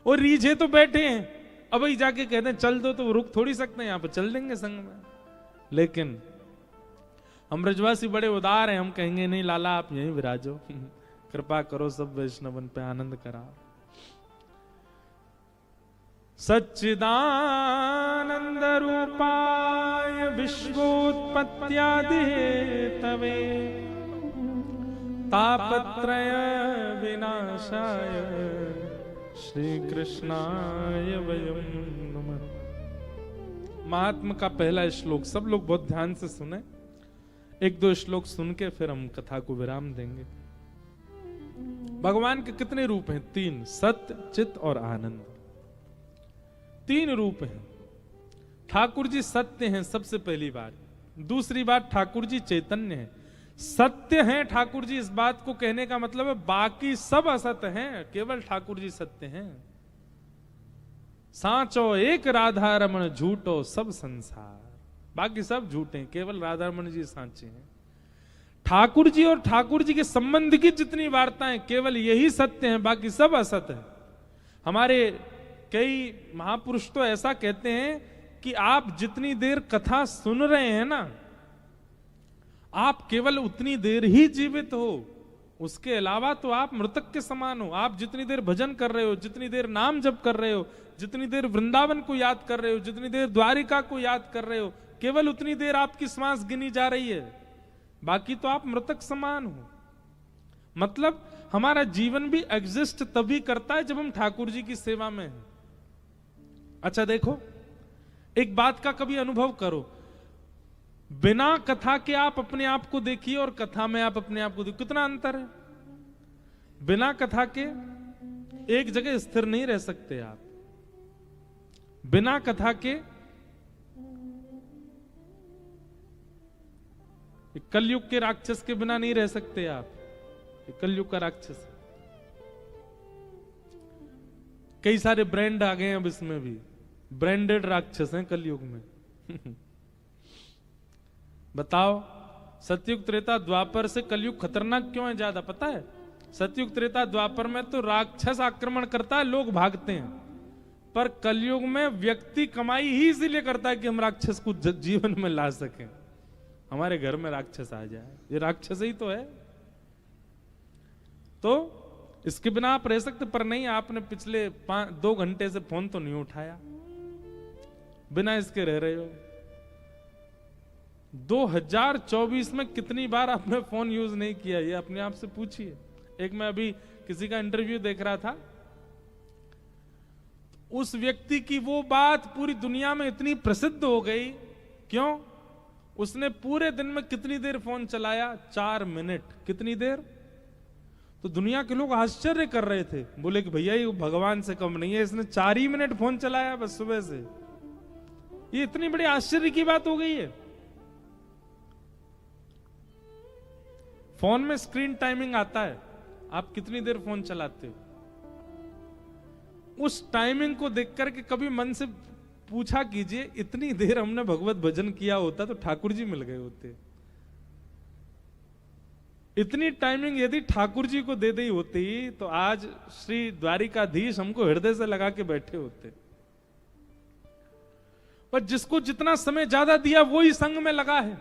[SPEAKER 1] और रीझे तो बैठे हैं, अब ही जाके कहते हैं चल दो, तो रुक थोड़ी सकते हैं, यहाँ पर चल देंगे संग में। लेकिन हम ब्रजवासी बड़े उदार हैं, हम कहेंगे नहीं लाला आप यहीं विराजो, कृपा करो, सब वैष्णवन पे आनंद कराओ। सच्चिदानंद रूपाय विश्वोत्पत्त्यादि हेतवे, तापत्रय विनाशाय श्री कृष्णाय वयं नमः। महात्मा का पहला श्लोक सब लोग बहुत ध्यान से सुने, एक दो श्लोक सुन के फिर हम कथा को विराम देंगे। भगवान के कितने रूप हैं? 3, सत्य, चित और आनंद। 3 रूप हैं। ठाकुर जी सत्य हैं सबसे पहली बात। दूसरी बात, ठाकुर जी चैतन्य हैं। सत्य हैं ठाकुर जी, इस बात को कहने का मतलब है बाकी सब असत्य हैं, केवल ठाकुर जी सत्य हैं। साचो एक राधा रमण, झूठो सब संसार। बाकी सब झूठे हैं, केवल राधा रमण जी साचे हैं। ठाकुर जी और ठाकुर जी के संबंध की जितनी वार्ताएं, केवल यही सत्य हैं, बाकी सब असत्य है। हमारे कई महापुरुष तो ऐसा कहते हैं कि आप जितनी देर कथा सुन रहे हैं ना, आप केवल उतनी देर ही जीवित हो, उसके अलावा तो आप मृतक के समान हो। आप जितनी देर भजन कर रहे हो, जितनी देर नाम जप कर रहे हो, जितनी देर वृंदावन को याद कर रहे हो, जितनी देर द्वारिका को याद कर रहे हो, केवल उतनी देर आपकी श्वास गिनी जा रही है, बाकी तो आप मृतक समान हो। मतलब हमारा जीवन भी एग्जिस्ट तभी करता है जब हम ठाकुर जी की सेवा में हैं। अच्छा देखो, एक बात का कभी अनुभव करो, बिना कथा के आप अपने आप को देखिए और कथा में आप अपने आप को देखिए, कितना अंतर है। बिना कथा के एक जगह स्थिर नहीं रह सकते आप। बिना कथा के कलयुग के राक्षस के बिना नहीं रह सकते आप। ये कलयुग का राक्षस है। कई सारे ब्रांड आ गए हैं अब इसमें भी, ब्रांडेड राक्षस हैं कलयुग में। बताओ, सतयुग त्रेता द्वापर से कलयुग खतरनाक क्यों है ज्यादा, पता है? सतयुग त्रेता द्वापर में तो राक्षस आक्रमण करता है, लोग भागते हैं, पर कलयुग में व्यक्ति कमाई ही इसीलिए करता है कि हम राक्षस को जीवन में ला सकें, हमारे घर में राक्षस आ जाए। ये राक्षस ही तो है। तो इसके बिना आप रह सकते, पर नहीं, आपने पिछले 2 घंटे से फोन तो नहीं उठाया, बिना इसके रह रहे हो। 2024 में कितनी बार आपने फोन यूज नहीं किया, ये अपने आप से पूछिए। एक मैं अभी किसी का इंटरव्यू देख रहा था, उस व्यक्ति की वो बात पूरी दुनिया में इतनी प्रसिद्ध हो गई, क्यों? उसने पूरे दिन में कितनी देर फोन चलाया? 4 मिनट। कितनी देर? तो दुनिया के लोग आश्चर्य कर रहे थे, बोले कि भैया ये भगवान से कम नहीं है, इसने 4 ही मिनट फोन चलाया बस सुबह से। ये इतनी बड़ी आश्चर्य की बात हो गई है। फोन में स्क्रीन टाइमिंग आता है, आप कितनी देर फोन चलाते हो। उस टाइमिंग को देख करके कभी मन से पूछा कीजिए, इतनी देर हमने भगवत भजन किया होता तो ठाकुर जी मिल गए होते। इतनी टाइमिंग यदि ठाकुर जी को दे दी होती तो आज श्री द्वारिकाधीश हमको हृदय से लगा के बैठे होते। पर जिसको जितना समय ज्यादा दिया वही संग में लगा है।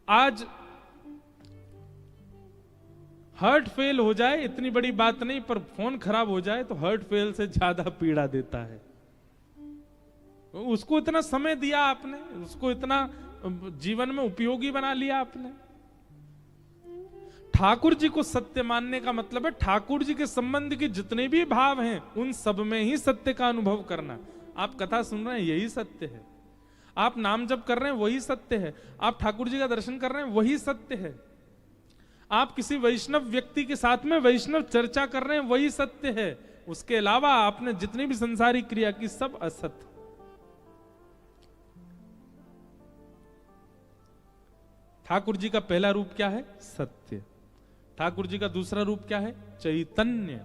[SPEAKER 1] आज हार्ट फेल हो जाए इतनी बड़ी बात नहीं, पर फोन खराब हो जाए तो हार्ट फेल से ज्यादा पीड़ा देता है। उसको इतना समय दिया आपने, उसको इतना जीवन में उपयोगी बना लिया आपने। ठाकुर जी को सत्य मानने का मतलब है ठाकुर जी के संबंध के जितने भी भाव हैं उन सब में ही सत्य का अनुभव करना। आप कथा सुन रहे हैं, यही सत्य है। आप नाम जप कर रहे हैं, वही सत्य है। आप ठाकुर जी का दर्शन कर रहे हैं, वही सत्य है। आप किसी वैष्णव व्यक्ति के साथ में वैष्णव चर्चा कर रहे हैं, वही सत्य है। उसके अलावा आपने जितनी भी संसारिक क्रिया की, सब असत्य। ठाकुर जी का पहला रूप क्या है? सत्य। ठाकुर जी का दूसरा रूप क्या है? चैतन्य।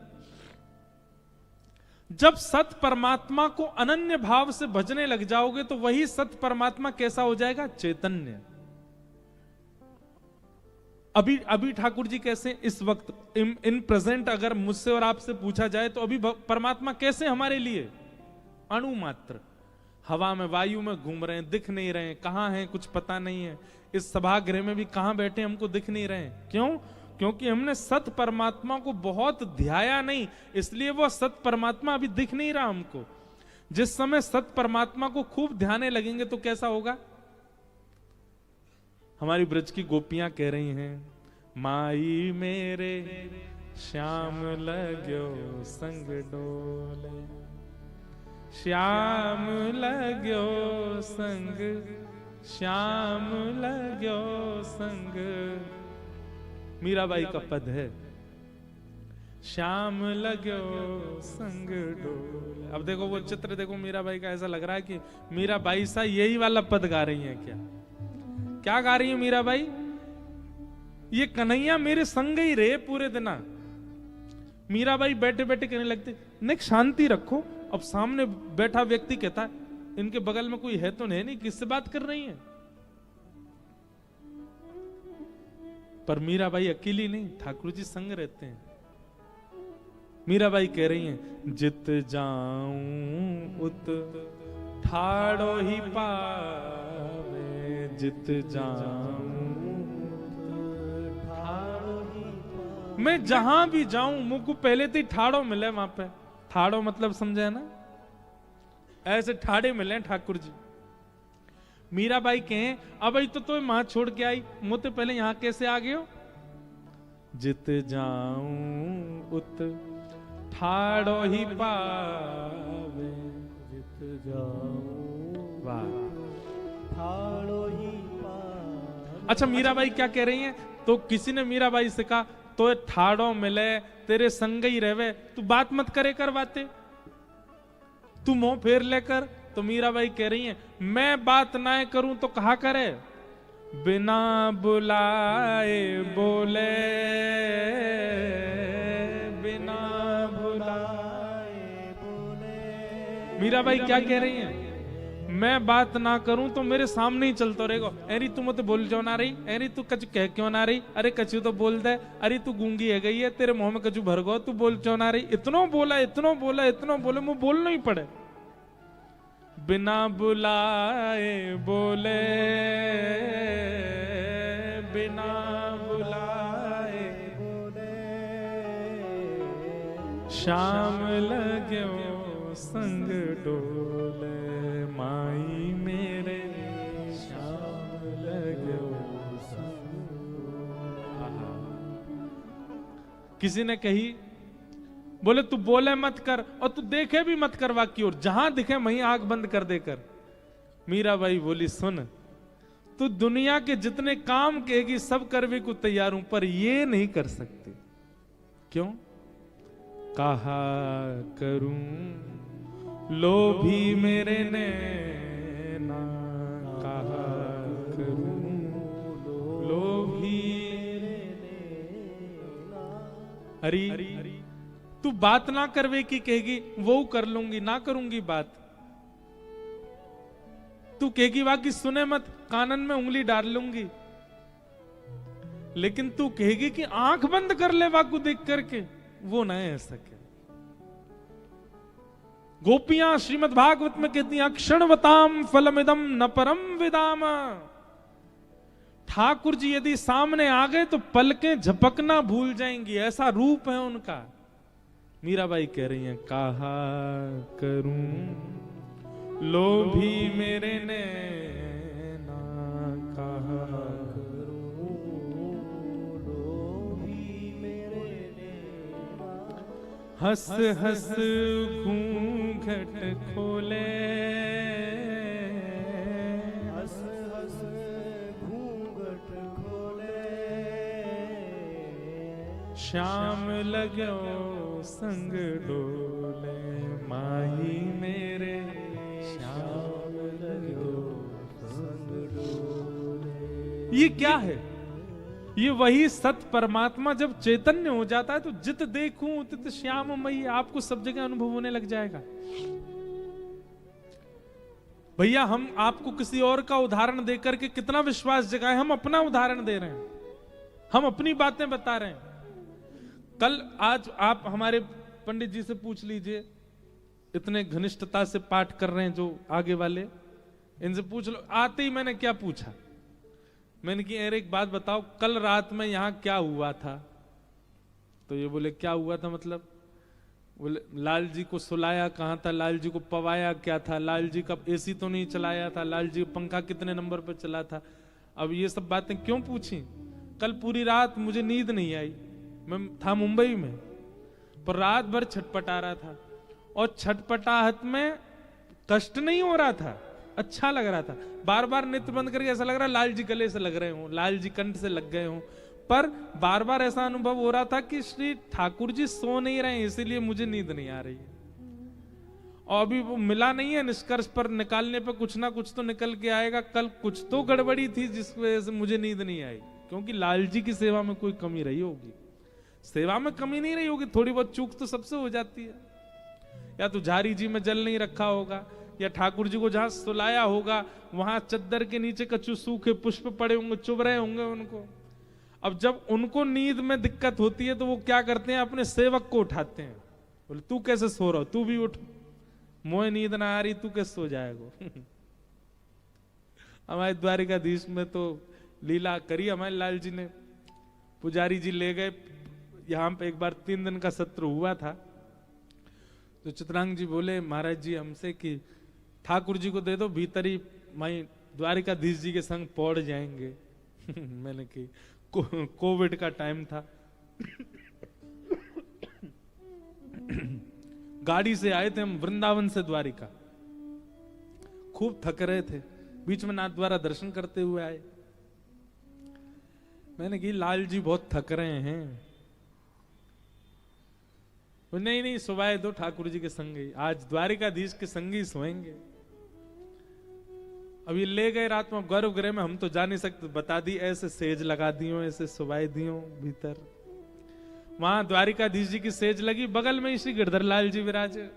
[SPEAKER 1] जब सत परमात्मा को अनन्य भाव से भजने लग जाओगे तो वही सत परमात्मा कैसा हो जाएगा? चैतन्य। अभी ठाकुर जी कैसे इस वक्त इन प्रेजेंट अगर मुझसे और आपसे पूछा जाए तो अभी परमात्मा कैसे हमारे लिए? अणु मात्र, हवा में वायु में घूम रहे हैं, दिख नहीं रहे हैं, कहां हैं कुछ पता नहीं है। इस सभागृह में भी कहां बैठे हमको दिख नहीं रहे हैं। क्यों? क्योंकि हमने सत परमात्मा को बहुत ध्याया नहीं, इसलिए वो सत परमात्मा अभी दिख नहीं रहा हमको। जिस समय सत परमात्मा को खूब ध्याने लगेंगे तो कैसा होगा? हमारी ब्रज की गोपियां कह रही हैं, माई मेरे श्याम लगो संग डोले, श्याम लगो संग, श्याम लगो संग। मीराबाई का पद है, श्याम लगो संग डोले। अब देखो वो चित्र देखो मीराबाई का, ऐसा लग रहा है कि मीराबाई सा यही वाला पद गा रही है। क्या गा रही है मीराबाई? ये कन्हैया मेरे संग ही रहे पूरे दिन। मीराबाई बैठे बैठे कहने लगते, नहीं शांति रखो। अब सामने बैठा व्यक्ति कहता है, इनके बगल में कोई है तो नहीं, किससे बात कर रही है? पर मीराबाई अकेली नहीं, ठाकुर जी संग रहते हैं। मीराबाई कह रही हैं, जित जाऊं उत ठाड़ो ही पावे, जित जाऊं ठाड़ो ही पावे। मैं जहां भी जाऊं मुझको पहले तो ठाड़ो मिले वहां पे। ठाड़ो मतलब समझे ना, ऐसे ठाड़े मिले ठाकुर जी। मीराबाई कहें, अब तो मां छोड़ के आई, मुझे पहले यहां कैसे आ गए हो? जित जाऊं उत ठाड़ो ही पावे, जित जाऊं वाह ठाड़ो ही पावे। अच्छा मीराबाई क्या कह रही हैं? तो किसी ने मीराबाई से कहा, तो ठाड़ो मिले तेरे संग ही रहवे, तू बात मत करे कर बातें, तू मुंह फेर लेकर। तो मीराबाई कह रही हैं, मैं बात ना करूं तो कहा करे? बिना बुलाए बोले, बिना बुलाए बोले। मीराबाई क्या कह रही हैं? मैं बात ना करूं तो मेरे सामने ही चलतो रहेगा। अरे तू मत बोल क्यों ना रही, अरे तू कछु कह क्यों ना रही, अरे कछु तो बोल दे, अरे तू गूंगी है गई है, तेरे मुंह में कछु भर गो, तू बोल क्यों ना रही। इतनो बोला इतनो बोला इतनो बोले, मुंह बोलना ही पड़े। बिना बुलाए बोले, बिना बुलाए बोले, शाम लग्यो संग डोले, माई मेरे शाम लग्यो संग डोले। किसी ने कही, बोले तू बोले मत कर और तू देखे भी मत कर वाक्य, और जहां दिखे वहीं आंख बंद कर देकर। मीराबाई बोली, सुन, तू दुनिया के जितने काम कहेगी सब करने को तैयार हूं, पर ये नहीं कर सकती। क्यों? कहा करूं लोभी मेरे नैना, कहा करूं लोभी मेरे नैना। हरी तू बात ना करवे की कहेगी, वो कर लूंगी, ना करूंगी बात। तू कहेगी बाकी सुने मत, कानन में उंगली डाल लूंगी। लेकिन तू कहेगी कि आंख बंद कर ले वाकु देख करके, वो ना है सके। गोपियां श्रीमद् भागवत में कहती हैं, अक्षणवताम फलमिदम न परम विदाम। ठाकुर जी यदि सामने आ गए तो पलकें झपकना भूल जाएंगी, ऐसा रूप है उनका। मीराबाई कह रही हैं, कहा करूं लोभी मेरे नैना, कहा करूं लोभी मेरे नैना। हंस हंस घूंघट खोले, हंस हंस घूंघट खोले, श्याम लगो संग डोले, माही मेरे श्याम लगो संग डोले। ये क्या है? ये वही सत परमात्मा जब चैतन्य हो जाता है तो जित देखूं तित श्याम मई, आपको सब जगह अनुभव होने लग जाएगा। भैया हम आपको किसी और का उदाहरण देकर के कितना विश्वास जगाए, हम अपना उदाहरण दे रहे हैं, हम अपनी बातें बता रहे हैं। कल आज आप हमारे पंडित जी से पूछ लीजिए, इतने घनिष्ठता से पाठ कर रहे हैं जो आगे वाले, इनसे पूछ लो। आते ही मैंने क्या पूछा, मैंने कि अरे एक बात बताओ, कल रात में यहां क्या हुआ था? तो ये बोले क्या हुआ था मतलब? बोले लाल जी को सुलाया कहां था, लाल जी को पवाया क्या था, लाल जी का एसी तो नहीं चलाया था, लाल जी पंखा कितने नंबर पर चला था। अब ये सब बातें क्यों पूछी? कल पूरी रात मुझे नींद नहीं आई, मैं था मुंबई में, पर रात भर छटपटा रहा था, और छटपटाहट में कष्ट नहीं हो रहा था, अच्छा लग रहा था। बार बार नेत्र बंद करके ऐसा लग रहा लाल जी गले से लग रहे हो, लाल जी कंठ से लग गए हो, पर बार बार ऐसा अनुभव हो रहा था कि श्री ठाकुर जी सो नहीं रहे, इसीलिए मुझे नींद नहीं आ रही है। और अभी वो मिला नहीं है निष्कर्ष, पर निकालने पर कुछ ना कुछ तो निकल के आएगा। कल कुछ तो गड़बड़ी थी जिस वजह से मुझे नींद नहीं आई, क्योंकि लाल जी की सेवा में कोई कमी रही होगी। सेवा में कमी नहीं रही होगी, थोड़ी बहुत चूक तो सबसे हो जाती है। या तो झारी जी में जल नहीं रखा होगा, या ठाकुर जी को जहां सुलाया होगा वहां चद्दर के नीचे कछु सूखे पुष्प पड़े होंगे, चुभ रहे होंगे उनको। अब जब उनको नींद में दिक्कत होती है तो वो क्या करते हैं, अपने सेवक को उठाते हैं, बोले तू कैसे सो रहा हो, तू भी उठ, मोए नींद ना आ रही, तू कैसे सो जाएगा। हमारे द्वारिकाधीश में तो लीला करी हमारे लाल जी ने। पुजारी जी ले गए, यहाँ पे एक बार 3 दिन का सत्र हुआ था, तो चित्रांग जी बोले महाराज जी हमसे कि ठाकुर जी को दे दो, भीतर ही माई द्वारिकाधीश जी के संग पौड़ जाएंगे। मैंने कि कोविड का टाइम था। गाड़ी से आए थे हम वृंदावन से द्वारिका, खूब थक रहे थे, बीच में नाथ द्वारा दर्शन करते हुए आए। मैंने कि लाल जी बहुत थक रहे हैं। नहीं नहीं सुवाए दो ठाकुर जी के संग ही, आज द्वारिकाधीश के संग ही सोएंगे। अब ये ले गए रात में गर्भगृह में, हम तो जा नहीं सकते, बता दी ऐसे सेज लगा दियो, ऐसे सुबाई दियो भीतर। वहां द्वारिकाधीश जी की सेज लगी, बगल में श्री गिरधर लाल जी विराजे।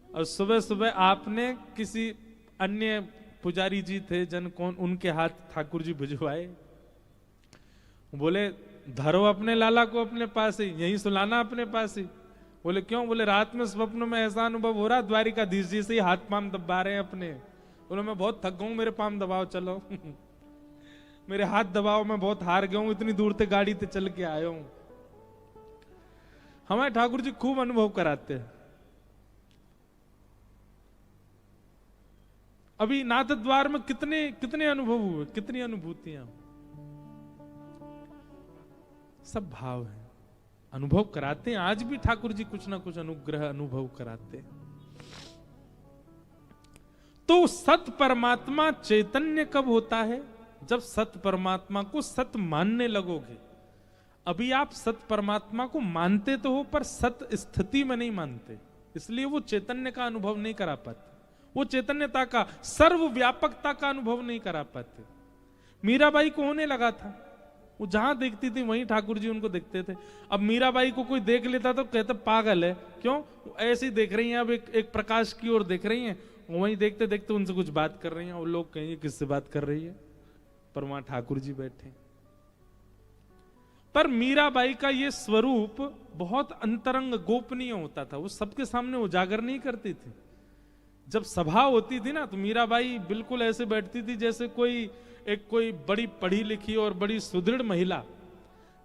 [SPEAKER 1] और सुबह सुबह आपने किसी अन्य पुजारी जी थे जन कौन, उनके हाथ ठाकुर जी भिजवाए। बोले धरो अपने लाला को अपने पास ही, यहीं सुलाना अपने पास ही। बोले क्यों? बोले रात में स्वप्न में ऐसा अनुभव हो रहा द्वारिकाधीश जी से ही हाथ पांव दबा रहे हैं अपने। बोले मैं बहुत थक गया हूं, मेरे पांव दबाओ चलो मेरे हाथ दबाओ, मैं बहुत हार गया हूं, इतनी दूर से गाड़ी से चल के आया हूं। हमारे ठाकुर जी खूब अनुभव कराते हैं। अभी नाथ द्वार में कितने कितने अनुभव हुए, कितनी अनुभूतियां, सब भाव है, अनुभव कराते हैं। आज भी ठाकुर जी कुछ ना कुछ अनुग्रह अनुभव कराते हैं। तो सत परमात्मा चैतन्य कब होता है? जब सत परमात्मा को सत मानने लगोगे। अभी आप सत परमात्मा को मानते तो हो, पर सत स्थिति में नहीं मानते, इसलिए वो चैतन्य का अनुभव नहीं करा पाते, वो चैतन्यता का, सर्वव्यापकता का अनुभव नहीं करा पाते। मीराबाई को होने लगा था, वो जहां देखती थी वहीं ठाकुर जी उनको देखते थे। अब मीराबाई को कोई देख लेता तो कहता पागल है, क्यों ऐसे ही देख रही हैं, अब एक प्रकाश की ओर देख रही हैं, वहीं देखते देखते उनसे कुछ बात कर रही हैं, और लोग कहेंगे किससे बात कर रही है, पर वहां ठाकुर जी बैठे। पर मीराबाई का ये स्वरूप बहुत अंतरंग गोपनीय होता था, वो सबके सामने उजागर नहीं करती थी। जब सभा होती थी ना, तो मीराबाई बिल्कुल ऐसे बैठती थी जैसे कोई बड़ी पढ़ी लिखी और बड़ी सुदृढ़ महिला।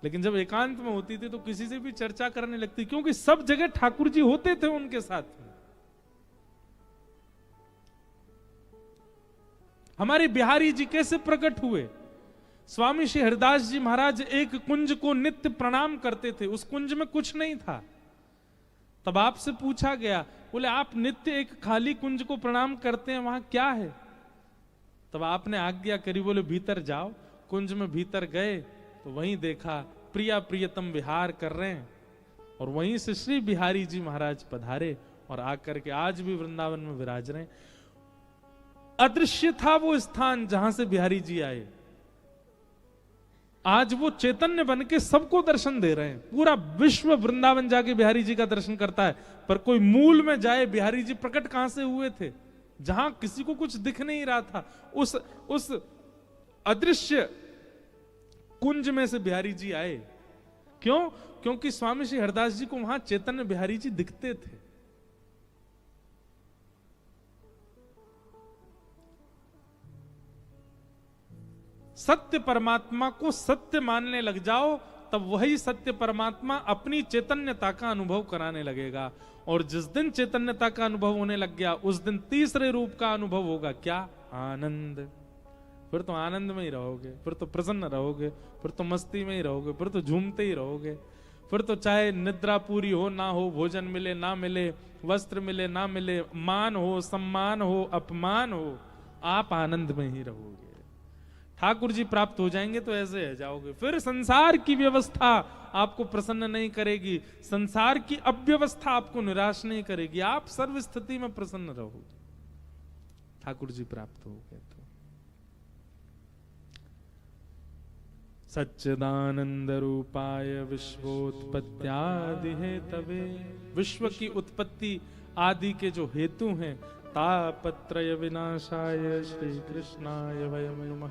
[SPEAKER 1] लेकिन जब एकांत में होती थी तो किसी से भी चर्चा करने लगती, क्योंकि सब जगह ठाकुर जी होते थे उनके साथ में। हमारे बिहारी जी कैसे प्रकट हुए? स्वामी श्री हरिदास जी महाराज एक कुंज को नित्य प्रणाम करते थे, उस कुंज में कुछ नहीं था। तब आपसे पूछा गया, बोले आप नित्य एक खाली कुंज को प्रणाम करते हैं, वहां क्या है? तब आपने आज्ञा करी, बोले भीतर जाओ। कुंज में भीतर गए तो वहीं देखा प्रिया प्रियतम विहार कर रहे हैं, और वहीं से श्री बिहारी जी महाराज पधारे और आकर के आज भी वृंदावन में विराज रहे हैं। अदृश्य था वो स्थान जहां से बिहारी जी आए, आज वो चैतन्य बन के सबको दर्शन दे रहे हैं। पूरा विश्व वृंदावन जाके बिहारी जी का दर्शन करता है, पर कोई मूल में जाए बिहारी जी प्रकट कहां से हुए थे? जहां किसी को कुछ दिख नहीं रहा था, उस अदृश्य कुंज में से बिहारी जी आए। क्यों? क्योंकि स्वामी श्री हरदास जी को वहां चैतन्य बिहारी जी दिखते थे। सत्य परमात्मा को सत्य मानने लग जाओ, तब वही सत्य परमात्मा अपनी चैतन्यता का अनुभव कराने लगेगा। और जिस दिन चैतन्यता का अनुभव होने लग गया, उस दिन तीसरे रूप का अनुभव होगा, क्या? आनंद। फिर तो आनंद में ही रहोगे, फिर तो प्रसन्न रहोगे, फिर तो मस्ती में ही रहोगे, फिर तो झूमते ही रहोगे। फिर तो चाहे निद्रा पूरी हो ना हो, भोजन मिले ना मिले, वस्त्र मिले ना मिले, मान हो सम्मान हो अपमान हो, आप आनंद में ही रहोगे। ठाकुर जी प्राप्त हो जाएंगे तो ऐसे है जाओगे। फिर संसार की व्यवस्था आपको प्रसन्न नहीं करेगी, संसार की अव्यवस्था आपको निराश नहीं करेगी, आप सर्व स्थिति में प्रसन्न रहोगे, ठाकुर जी प्राप्त हो गए तो। सच्चिदानंद रूपाय विश्वोत्पत्त्यादि हेतवे, विश्व की उत्पत्ति आदि के जो हेतु हैं, तापत्रय विनाशाय श्री कृष्णाय वयं नमः।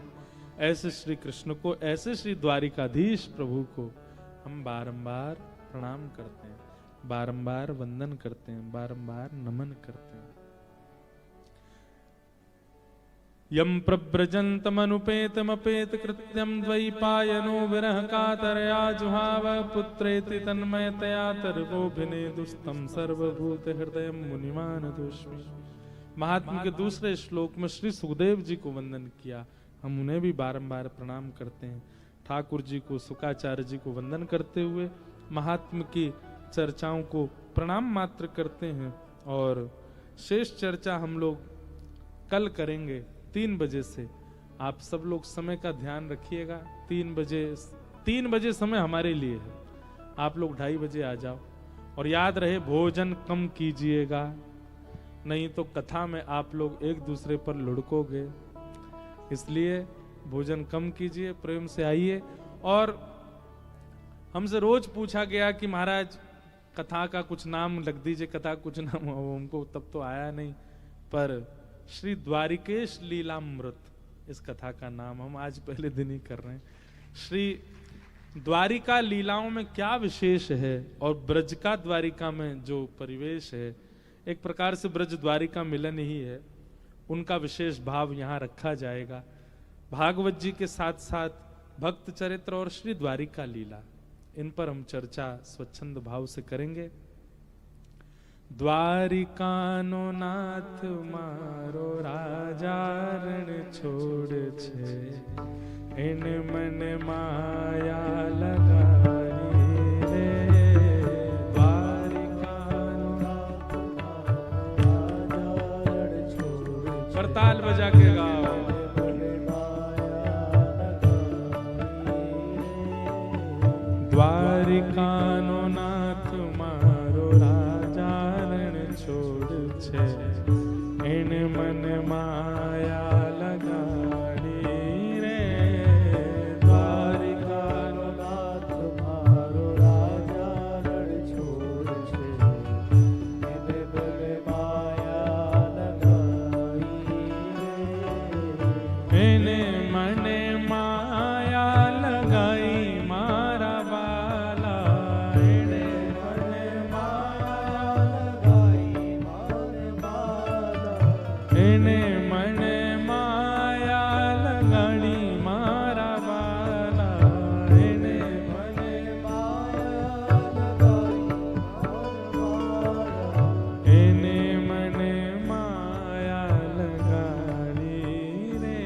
[SPEAKER 1] ऐसे श्री कृष्ण को, ऐसे श्री द्वारिकाधीश प्रभु को हम बारंबार प्रणाम करते हैं, बारंबार वंदन करते हैं, बारंबार नमन करते हैं। यम प्रव्रजन्तमनुपेतमपेत कृत्यं द्वैपायनो विरह कातरया जुहाव पुत्रेति तन्मयतया तर्वोभिनेदुस्तं सर्वभूत हृदय मुनिमानतोऽस्मि। महात्मा के दूसरे श्लोक में श्री सुखदेव जी को वंदन किया, हम उन्हें भी बारंबार प्रणाम करते हैं। ठाकुर जी को, शुकाचार्य जी को वंदन करते हुए महात्मा की चर्चाओं को प्रणाम मात्र करते हैं। और शेष चर्चा हम लोग कल करेंगे 3 बजे से। आप सब लोग समय का ध्यान रखिएगा, 3 बजे समय हमारे लिए है, आप लोग 2:30 बजे आ जाओ। और याद रहे भोजन कम कीजिएगा, नहीं तो कथा में आप लोग एक दूसरे पर लुढ़कोगे। इसलिए भोजन कम कीजिए, प्रेम से आइए। और हमसे रोज पूछा गया कि महाराज कथा का कुछ नाम लग दीजिए, कथा कुछ नाम, हमको तब तो आया नहीं, पर श्री द्वारिकेश लीलामृत इस कथा का नाम हम आज पहले दिन ही कर रहे हैं। श्री द्वारिका लीलाओं में क्या विशेष है और ब्रज का द्वारिका में जो परिवेश है, एक प्रकार से ब्रज द्वारिका मिलन ही है, उनका विशेष भाव यहाँ रखा जाएगा। भागवत जी के साथ साथ भक्त चरित्र और श्री द्वारिका लीला, इन पर हम चर्चा स्वच्छंद भाव से करेंगे। द्वारिकानो नाथ मारो राजा रण छोड़ छे, इन मन माया लगाई रे। द्वारिकानो नाथ मारो राजा रण छोड़ छे, करताल बजा के गाओ। द्वारिकानो नाथ मारो राजा रण छोड़ छे, इन मन माया लगाड़ी रे। द्वारिकानो नाथ मारो राजा रण छोड़ छे, इन मन माया लगाई रे। इन मन माया लगाई मारा बाला, इने मन माया लगाई मारा बाला, इने मन माया लगाई मारा बाला, इने मन माया लगाई मारा बाला, इने मन माया लगाई रे।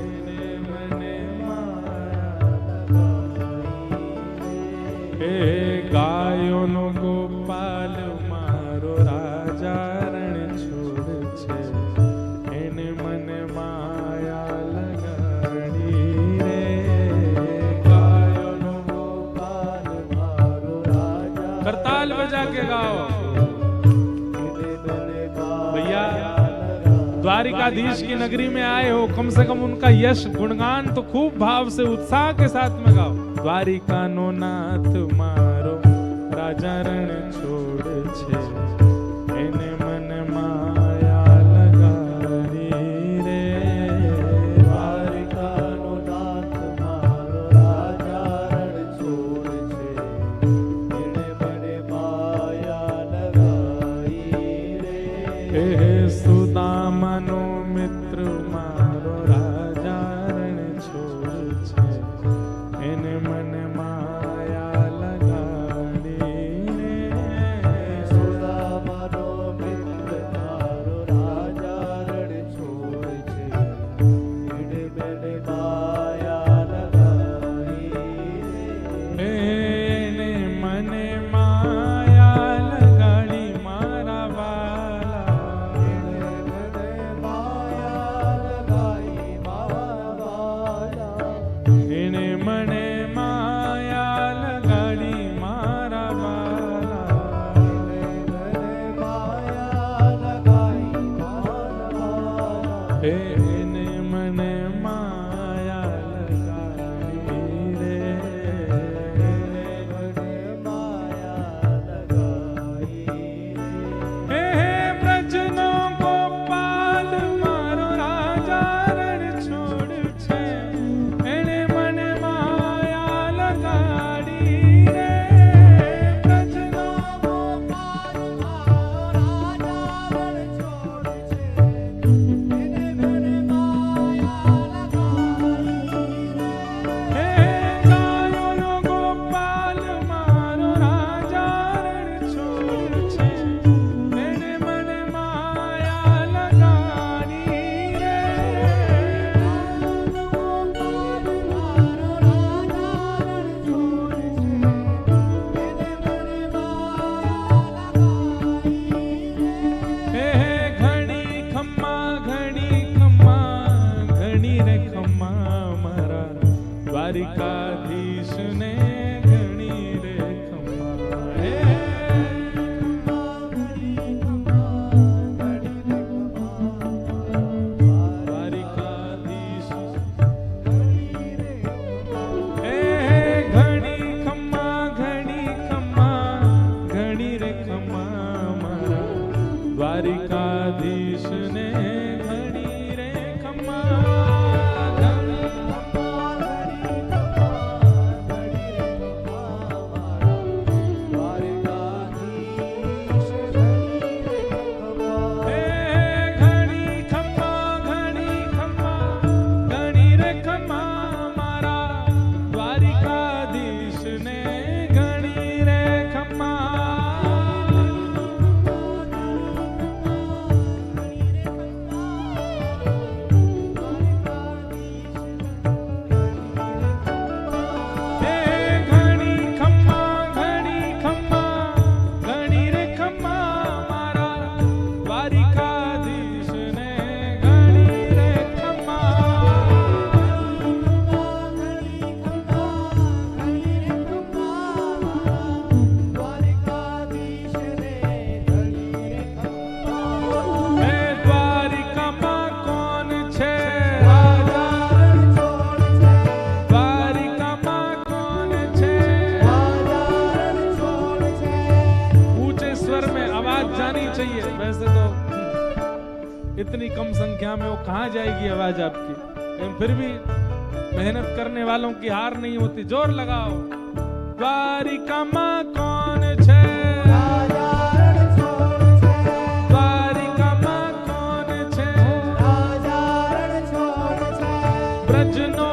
[SPEAKER 1] इने मन गायो नो गोपाल मारो राजा रण छोड़ छे, इन मन माया लगाड़ी रे। गायो नो गोपाल मारो राजा, करताल बजा के गाओ भैया। द्वारिकाधीश की नगरी में आए हो, कम से कम उनका यश गुणगान तो खूब भाव से उत्साह के साथ में गाओ। द्वारिकानो नाथ मारो राजा रण छोड़ छे, इन मन माया लगाड़ी रे। द्वारिकानो नाथ मारो राजा रण छोड़ छे, इन मन माया लगाई रे। सुदामनो मित्र मारो राजा रण छोड़ छे, इन मन माया लगाड़ी रे। सुदामनो मित्र मारो राजा रण छोड़ छे, इन मन माया लगाई रे। इन मन माया लगाड़ी मारा बाला, इने मन माया लगाड़ी मारा बाला, इने माया लगाई मारा बाला, इने मन माया लगाई रे। इने मन माया लगाई रे। हे ब्रजनो गोपाल मारो राजा रण छोड़ छे, इने मन माया लगाड़ी रे। ब्रजनो गोपाल मारो राजा रण छोड़ छे, इने मन माया लगाड़ी रे। हे गायो नो गोपाल मारो राजा रण छोड़ छे, इने मन माया लगाड़ी रे। घणी खम्मा घणी रे खम्मा मारा द्वारिकाधीश ने घणी रे खम्मा। इतनी कम संख्या में वो कहाँ जाएगी आवाज आपकी। लेकिन फिर भी मेहनत करने वालों की हार नहीं होती। जोर लगाओ। द्वारिका माँ कौन छे, द्वारिका माँ कौन छे, ब्रजनो